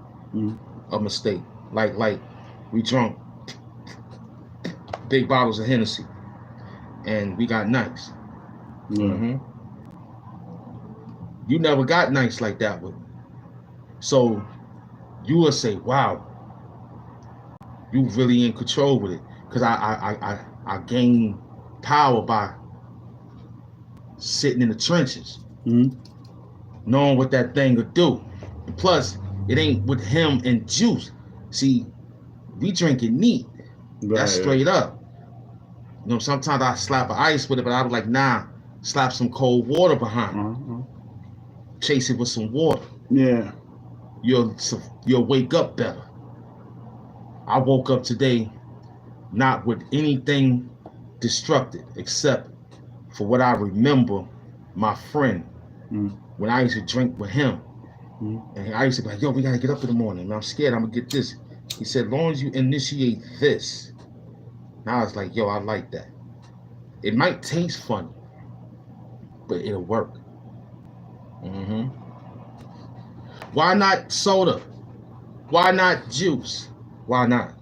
a mistake. Like we drunk big bottles of Hennessy and we got nice. You never got nice like that with me. So you will say, wow, you really in control with it. Because I gain power by sitting in the trenches, knowing what that thing would do. And plus, it ain't with him and juice. See, we drinking neat. That's straight up. You know, sometimes I slap an ice with it, but I was like, nah, slap some cold water behind it. Chase it with some water. Yeah. You'll wake up better. I woke up today not with anything destructive except for what I remember my friend when I used to drink with him. And I used to be like, yo, we gotta get up in the morning. And I'm scared I'm gonna get this. He said, as long as you initiate this. Now I was like, yo, I like that. It might taste funny, but it'll work. Why not soda? Why not juice? Why not?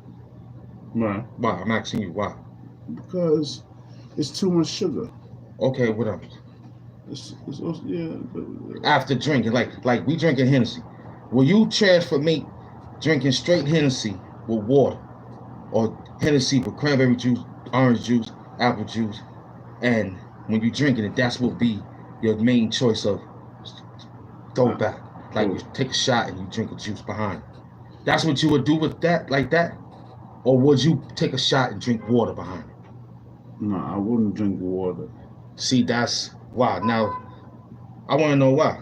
Right. Why? I'm asking you why. Because it's too much sugar. Okay, what else? After drinking, like we drinking Hennessy. Will you transfer me drinking straight Hennessy with water? Or Hennessy with cranberry juice, orange juice, apple juice, and when you drinking it, that's what be your main choice of throwback. Like you take a shot and you drink a juice behind it. That's what you would do with that, like that? Or would you take a shot and drink water behind it? No, I wouldn't drink water. See, that's why. Now, I want to know why.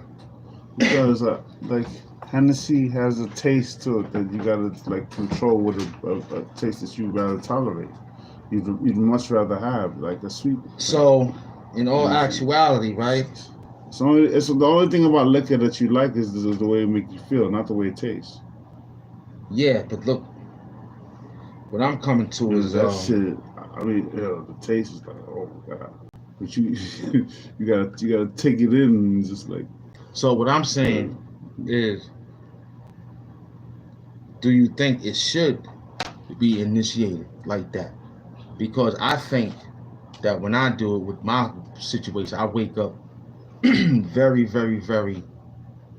Because like Hennessy has a taste to it that you gotta like control with a taste that you rather tolerate. You'd much rather have like a sweet. So, in all actuality, right? It's the only thing about liquor that you like is the way it makes you feel, not the way it tastes. Yeah, but look, what I'm coming to is that shit. I mean, the taste is like, oh my god. But you gotta take it in and just like. So what I'm saying is, do you think it should be initiated like that? Because I think that when I do it with my situation, I wake up very, very, very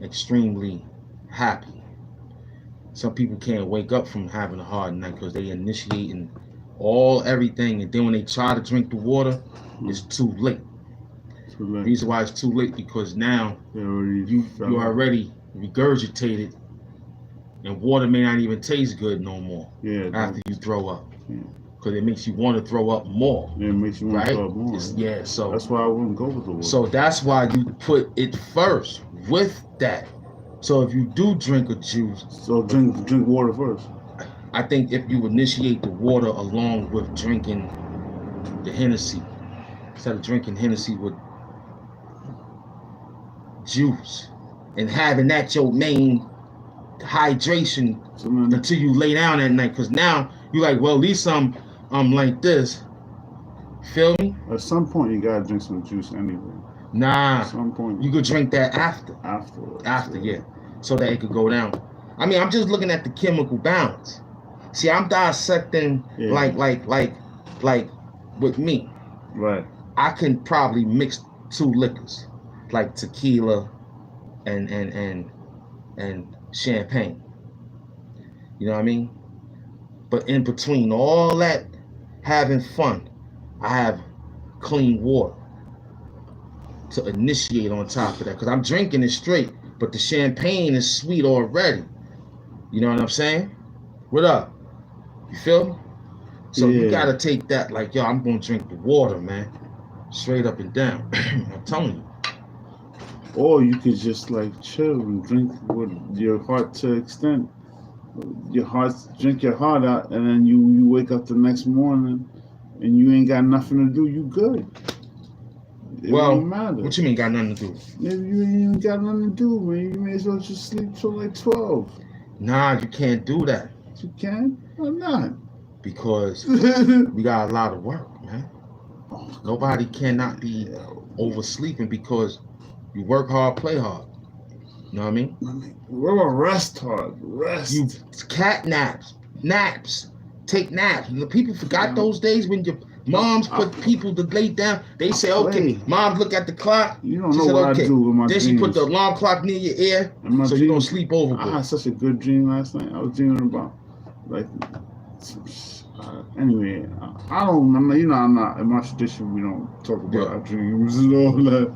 extremely happy. Some people can't wake up from having a hard night because they initiating everything, and then when they try to drink the water, it's too late. The reason why it's too late because now you already regurgitated, and water may not even taste good no more. Yeah. After you throw up. Yeah. Because it makes you want to throw up more. Yeah, it makes you want to throw up more. Yeah, so that's why I wouldn't go with the water. So that's why you put it first with that. So if you do drink a juice, so drink water first. I think if you initiate the water along with drinking the Hennessy, instead of drinking Hennessy with juice and having that your main hydration until you lay down at night, because now you're like, well, at least I'm like this. Feel me? At some point you gotta drink some juice anyway. Nah. At some point you could drink that after. After, yeah. So that it could go down. I mean, I'm just looking at the chemical balance. See, I'm dissecting like with me. Right. I can probably mix two liquors, like tequila and champagne. You know what I mean? But in between all that having fun, I have clean water to initiate on top of that. Because I'm drinking it straight, but the champagne is sweet already. You know what I'm saying? What up? You feel me? So you gotta take that like, yo, I'm gonna drink the water, man. Straight up and down. I'm telling you. Or you could just like chill and drink with your heart to extent. Drink your heart out, and then you wake up the next morning and you ain't got nothing to do, you good. It don't matter. What you mean got nothing to do? Maybe you ain't even got nothing to do, man. You may as well just sleep till like 12. Nah, you can't do that. You can? Why not? Because we got a lot of work, man. Nobody cannot be oversleeping because you work hard, play hard. You know what I mean? What about rest hard? Rest. You cat naps. Take naps. The people forgot those days when Moms put people to lay down. They say, okay, moms look at the clock. You don't know what I do with my dreams. Then she put the alarm clock near your ear, so you don't sleep over. I had such a good dream last night. I was dreaming about, like, anyway, I'm not, in my tradition, we don't talk about our dreams and all that.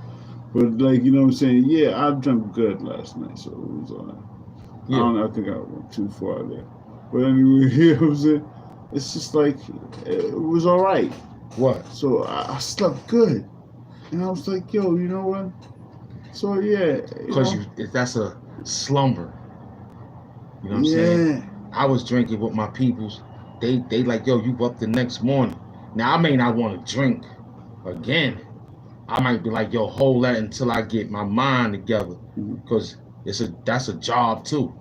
But, like, you know what I'm saying? Yeah, I dreamt good last night, so it was all right. I think I went too far there. But anyway, you know what I'm saying? It's just like, it was all right. What? So I slept good. And I was like, yo, you know what? So, yeah. Because that's a slumber. You know what I'm saying? I was drinking with my peoples. They like, yo, you up the next morning. Now, I may not want to drink again. I might be like, yo, hold that until I get my mind together. Because that's a job, too.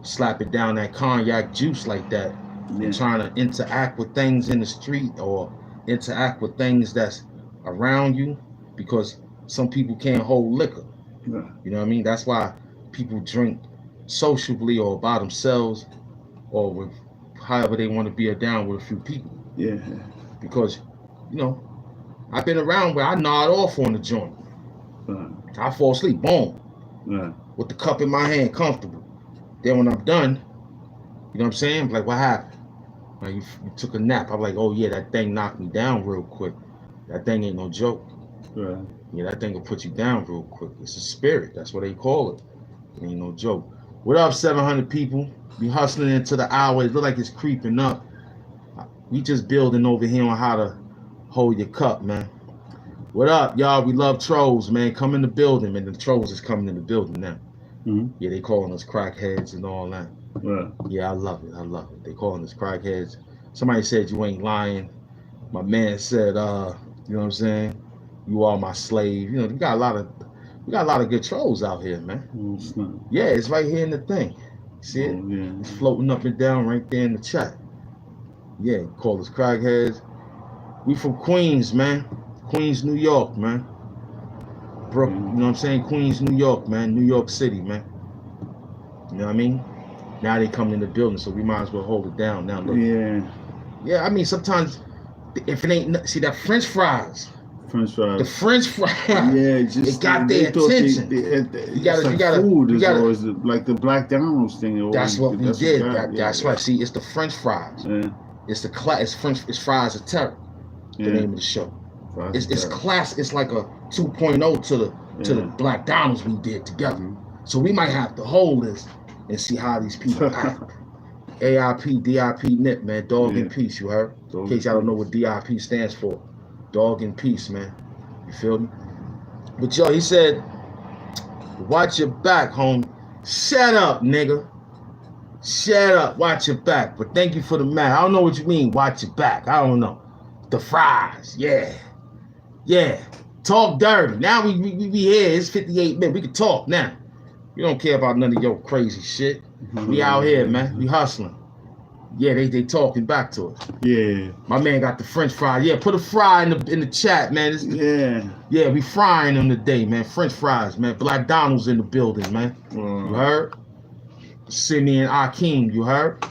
Slapping down that cognac juice like that. And trying to interact with things in the street or interact with things that's around you, because some people can't hold liquor. You know what I mean? That's why people drink sociably or by themselves or with however they want to be down with a few people. Because, you know, I've been around where I nod off on the joint. I fall asleep, boom, with the cup in my hand, comfortable. Then when I'm done, you know what I'm saying? I'm like, what happened? Like, you took a nap. I'm like, oh yeah, that thing knocked me down real quick. That thing ain't no joke. Yeah, that thing will put you down real quick. It's a spirit. That's what they call it. It ain't no joke. What up, 700 people? We hustling into the hour. It look like it's creeping up. We just building over here on how to hold your cup, man. What up, y'all? We love trolls, man. Come in the building, man. The trolls is coming in the building now. Yeah, they calling us crackheads and all that. Yeah, I love it. I love it. They calling us crackheads. Somebody said you ain't lying. My man said, you know what I'm saying? You are my slave. You know, we got a lot of good trolls out here, man. Yeah, it's right here in the thing. See it? It's floating up and down right there in the chat. Yeah, call us crackheads. We from Queens, man. Queens, New York, man. You know what I'm saying? Queens, New York, man. New York City, man. You know what I mean? Now they come in the building, so we might as well hold it down now. Look. Yeah, I mean, sometimes, if it ain't, see that French fries. The French fries. It got their attention. You gotta, like the Black Donald's thing. That's what we did. That's right. See, it's the French fries. It's it's Fries of Terror. The name of the show. It's class. It's like a 2.0 to the Black Donald's we did together. So we might have to hold this and see how these people act. AIP, DIP, NIP, man. Dog in peace, you heard? In case y'all don't know what DIP stands for. Dog in peace, man. You feel me? But yo, he said, watch your back, homie. Shut up, nigga. Shut up. Watch your back. But thank you for the man. I don't know what you mean, watch your back. I don't know. The fries, yeah. Talk dirty. Now we here. It's 58 minutes. We can talk now. We don't care about none of your crazy shit. We out here, man. We hustling. Yeah, they talking back to us. Yeah. My man got the French fry. Yeah, put a fry in the chat, man. Yeah, we frying them today, man. French fries, man. Black Donald's in the building, man. You heard? Simeon Akeem, you heard?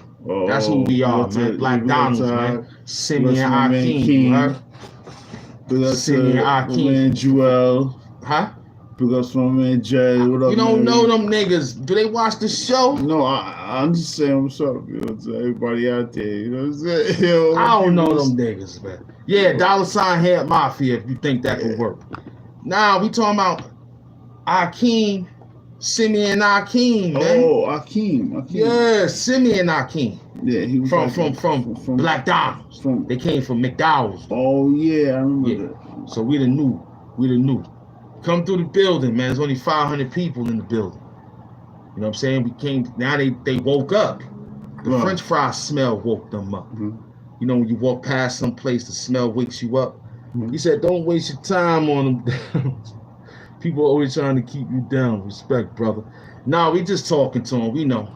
That's who we are, man. Black Donald's, man. Simeon Akeem, you heard? Simeon Akeem. Man, Joel. Huh? Big ups my man Jay. What up, you don't know them niggas. Do they watch the show? No, I'm just saying what's up. You know what I'm saying? Everybody out there, you know what I'm saying? Yo, I don't know them niggas, man. Yeah, $ Head Mafia, if you think that could work. Nah, we talking about Akeem, Simeon Akeem, man. Oh, Akeem. Yeah, Simeon Akeem. Yeah, he was from Black Donald's. They came from McDowell's. Oh yeah, I remember that. So we the new. Come through the building, man. There's only 500 people in the building. You know what I'm saying? We came, now they woke up. The French fry smell woke them up. You know, when you walk past some place, the smell wakes you up. He said, don't waste your time on them. People always trying to keep you down. Respect, brother. Nah, we just talking to them. We know.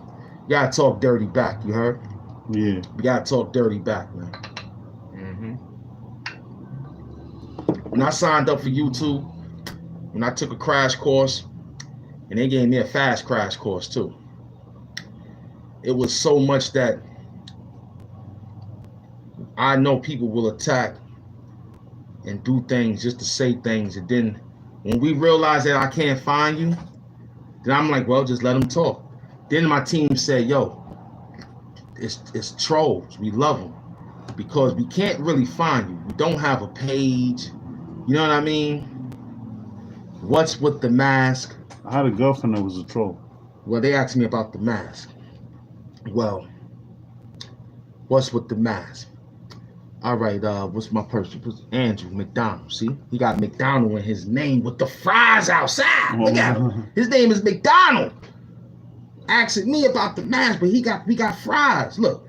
You gotta talk dirty back, you heard? Yeah. We gotta talk dirty back, man. When I signed up for YouTube, when I took a crash course, and they gave me a fast crash course too, it was so much that I know people will attack and do things just to say things. And then when we realize that I can't find you, then I'm like, well, just let them talk. Then my team said, yo, it's trolls. We love them because we can't really find you. We don't have a page. You know what I mean? What's with the mask? I had a girlfriend that was a troll. Well, they asked me about the mask. Well, what's with the mask? All right, what's my person? Andrew McDonald. See, he got McDonald in his name with the fries outside. Look at him. His name is McDonald. Asking me about the mask, but we got fries. Look,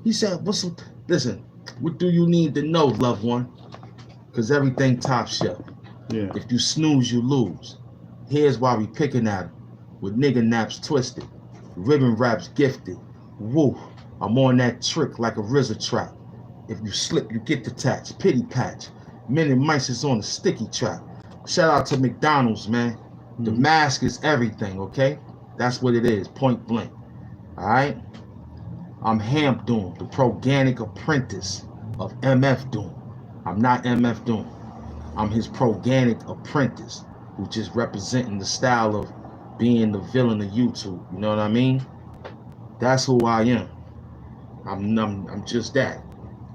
he said, listen, what do you need to know, loved one? Because everything top shelf. Yeah. If you snooze, you lose. Here's why we picking at him. With nigga naps twisted, ribbon wraps gifted. Woo, I'm on that trick like a RZA trap. If you slip, you get detached. Pity patch. Men and mice is on the sticky trap. Shout out to McDonald's, man. The mask is everything, okay? That's what it is, point blank. All right? I'm HAMP Doom, the proganic apprentice of MF Doom. I'm not MF Doom. I'm his proganic apprentice who's just representing the style of being the villain of YouTube. You know what I mean? That's who I am. I'm just that.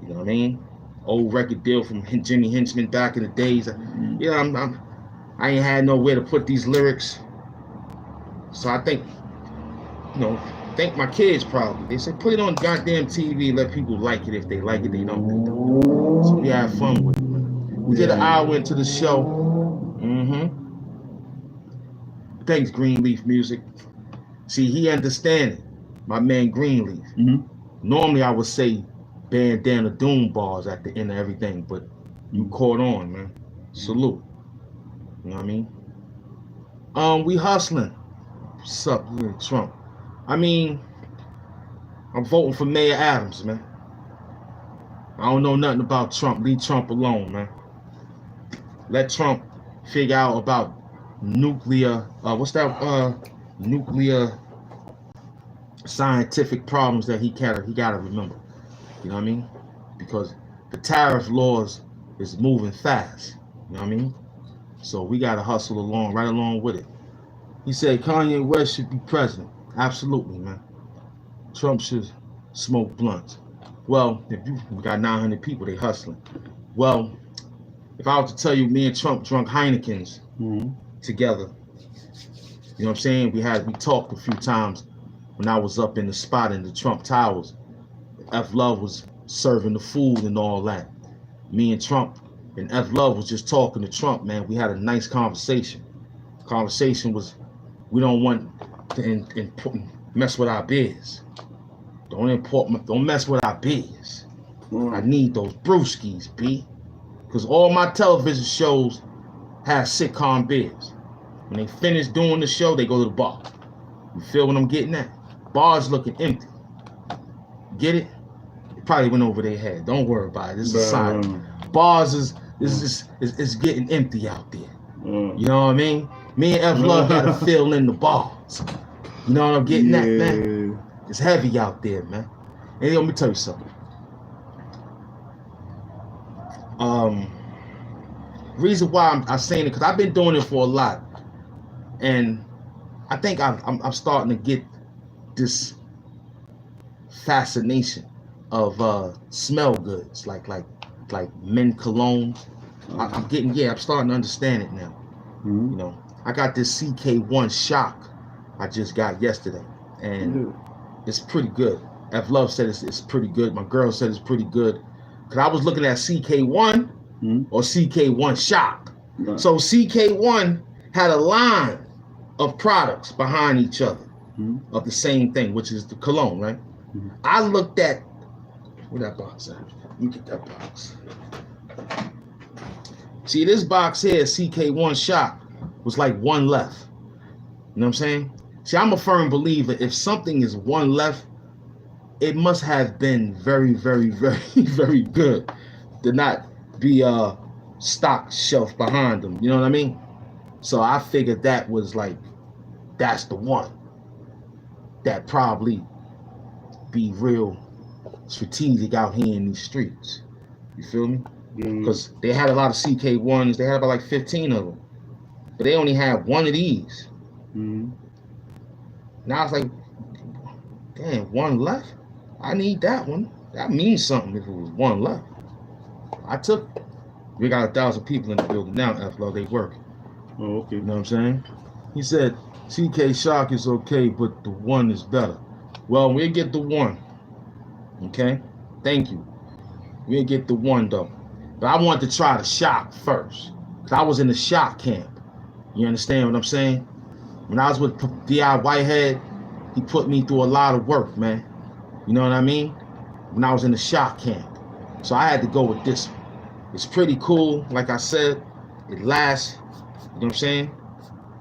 You know what I mean? Old record deal from Jimmy Henchman back in the days. Yeah, I ain't had nowhere to put these lyrics. So I think, thank my kids probably. They said put it on goddamn TV, let people like it. If they like it, they don't. They don't. So we had fun with it. We did an hour into the show. Thanks, Greenleaf Music. See, he understand it. My man Greenleaf. Normally I would say bandana doom bars at the end of everything, but you caught on, man. Salute. You know what I mean? We hustling. What's up, Trump? I mean, I'm voting for Mayor Adams, man. I don't know nothing about Trump. Leave Trump alone, man. Let Trump figure out about nuclear, nuclear scientific problems that he gotta remember. You know what I mean? Because the tariff laws is moving fast. You know what I mean? So we gotta hustle along, right along with it. He said Kanye West should be president. Absolutely, man. Trump should smoke blunts. Well, we got 900 people, they hustling. Well, if I was to tell you me and Trump drunk Heinekens together, you know what I'm saying? We talked a few times when I was up in the spot in the Trump Towers. F Love was serving the food and all that. Me and Trump and F Love was just talking to Trump, man. We had a nice conversation. Conversation was, we don't want to mess with our biz. Don't mess with our biz. I need those brewskis, B. Because all my television shows have sitcom biz. When they finish doing the show, they go to the bar. You feel what I'm getting at? Bar's looking empty. Get it? It probably went over their head. Don't worry about it. This is a sign. Bars is getting empty out there. You know what I mean? Me and F Love gotta fill in the bars. You know what I'm getting at, man? It's heavy out there, man. And let me tell you something. Reason why I'm saying it, because I've been doing it for a lot, and I think I'm starting to get this fascination of smell goods, like men cologne. I'm starting to understand it now. You know, I got this CK1 Shock I just got yesterday, and it's pretty good. F Love said it's pretty good. My girl said it's pretty good. Cause I was looking at CK1 or CK1 Shock. So CK1 had a line of products behind each other of the same thing, which is the cologne, right? I looked at where that box at. Let me get that box. See, this box here, CK1 Shock, was like one left. You know what I'm saying? See, I'm a firm believer if something is one left, it must have been very, very, very, very good to not be a stock shelf behind them. You know what I mean? So I figured that was like, that's the one that probably be real strategic out here in these streets. You feel me? because they had a lot of CK1s. They had about like 15 of them, but they only had one of these. Now it's like, damn, one left. I need that one. That means something if it was one left. I took. We got 1,000 people in the building now. F-Love, they work. Oh, okay. You know what I'm saying? He said CK Shock is okay, but the one is better. Well, we'll get the one. Okay? Thank you. We'll get the one though. But I wanted to try the Shock first. Because I was in the Shock camp. You understand what I'm saying? When I was with D.I. Whitehead, he put me through a lot of work, man. You know what I mean? When I was in the Shock camp. So I had to go with this one. It's pretty cool. Like I said, it lasts, you know what I'm saying?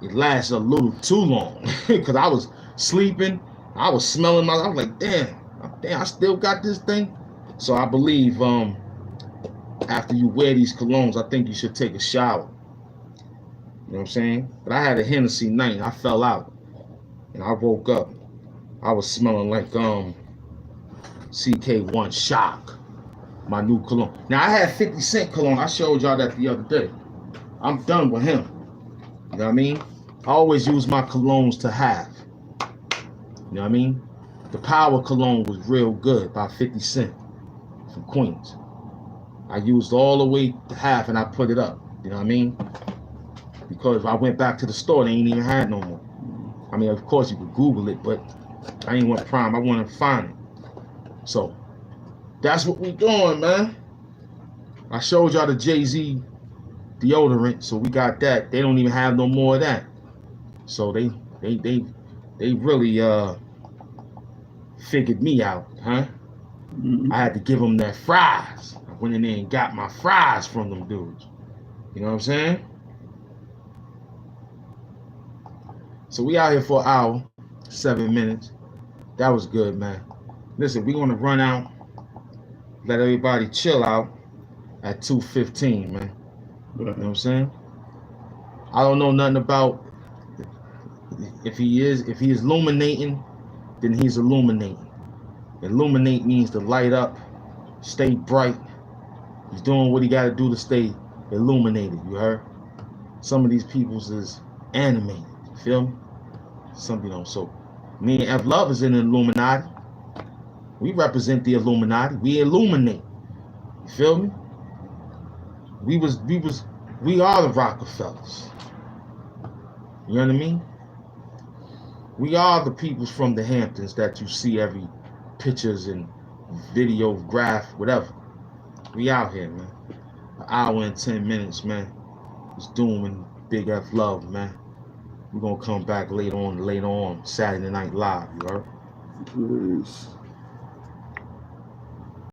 It lasts a little too long. Because I was sleeping. I was smelling I was like, damn, I still got this thing. So I believe after you wear these colognes, I think you should take a shower. You know what I'm saying? But I had a Hennessy night and I fell out. And I woke up. I was smelling like CK1 Shock, my new cologne. Now I had 50 Cent cologne. I showed y'all that the other day. I'm done with him. You know what I mean? I always use my colognes to half. You know what I mean? The Power cologne was real good by 50 Cent from Queens. I used all the way to half and I put it up. You know what I mean? Because I went back to the store, they ain't even had no more. I mean, of course you could Google it, but I ain't want Prime. I want to find it. So that's what we doing, man. I showed y'all the Jay-Z deodorant, so we got that. They don't even have no more of that. So they really figured me out, huh? I had to give them that fries. I went in there and got my fries from them dudes. You know what I'm saying? So we out here for an hour, 7 minutes. That was good, man. Listen, we're gonna run out, let everybody chill out at 2:15, man. You know what I'm saying? I don't know nothing about if he is illuminating, then he's illuminating. Illuminate means to light up, stay bright. He's doing what he got to do to stay illuminated. You heard? Some of these peoples is animated. You feel me? Some you know. So me and F-Love is in the Illuminati. We represent the Illuminati. We illuminate. You feel me? We are the Rockefellers. You know what I mean? We are the peoples from the Hamptons that you see every pictures and video, graph, whatever. We out here, man. An hour and 10 minutes, man. It's Doom and Big F-Love, man. We're gonna come back later on, Saturday Night Live, you heard? Yes.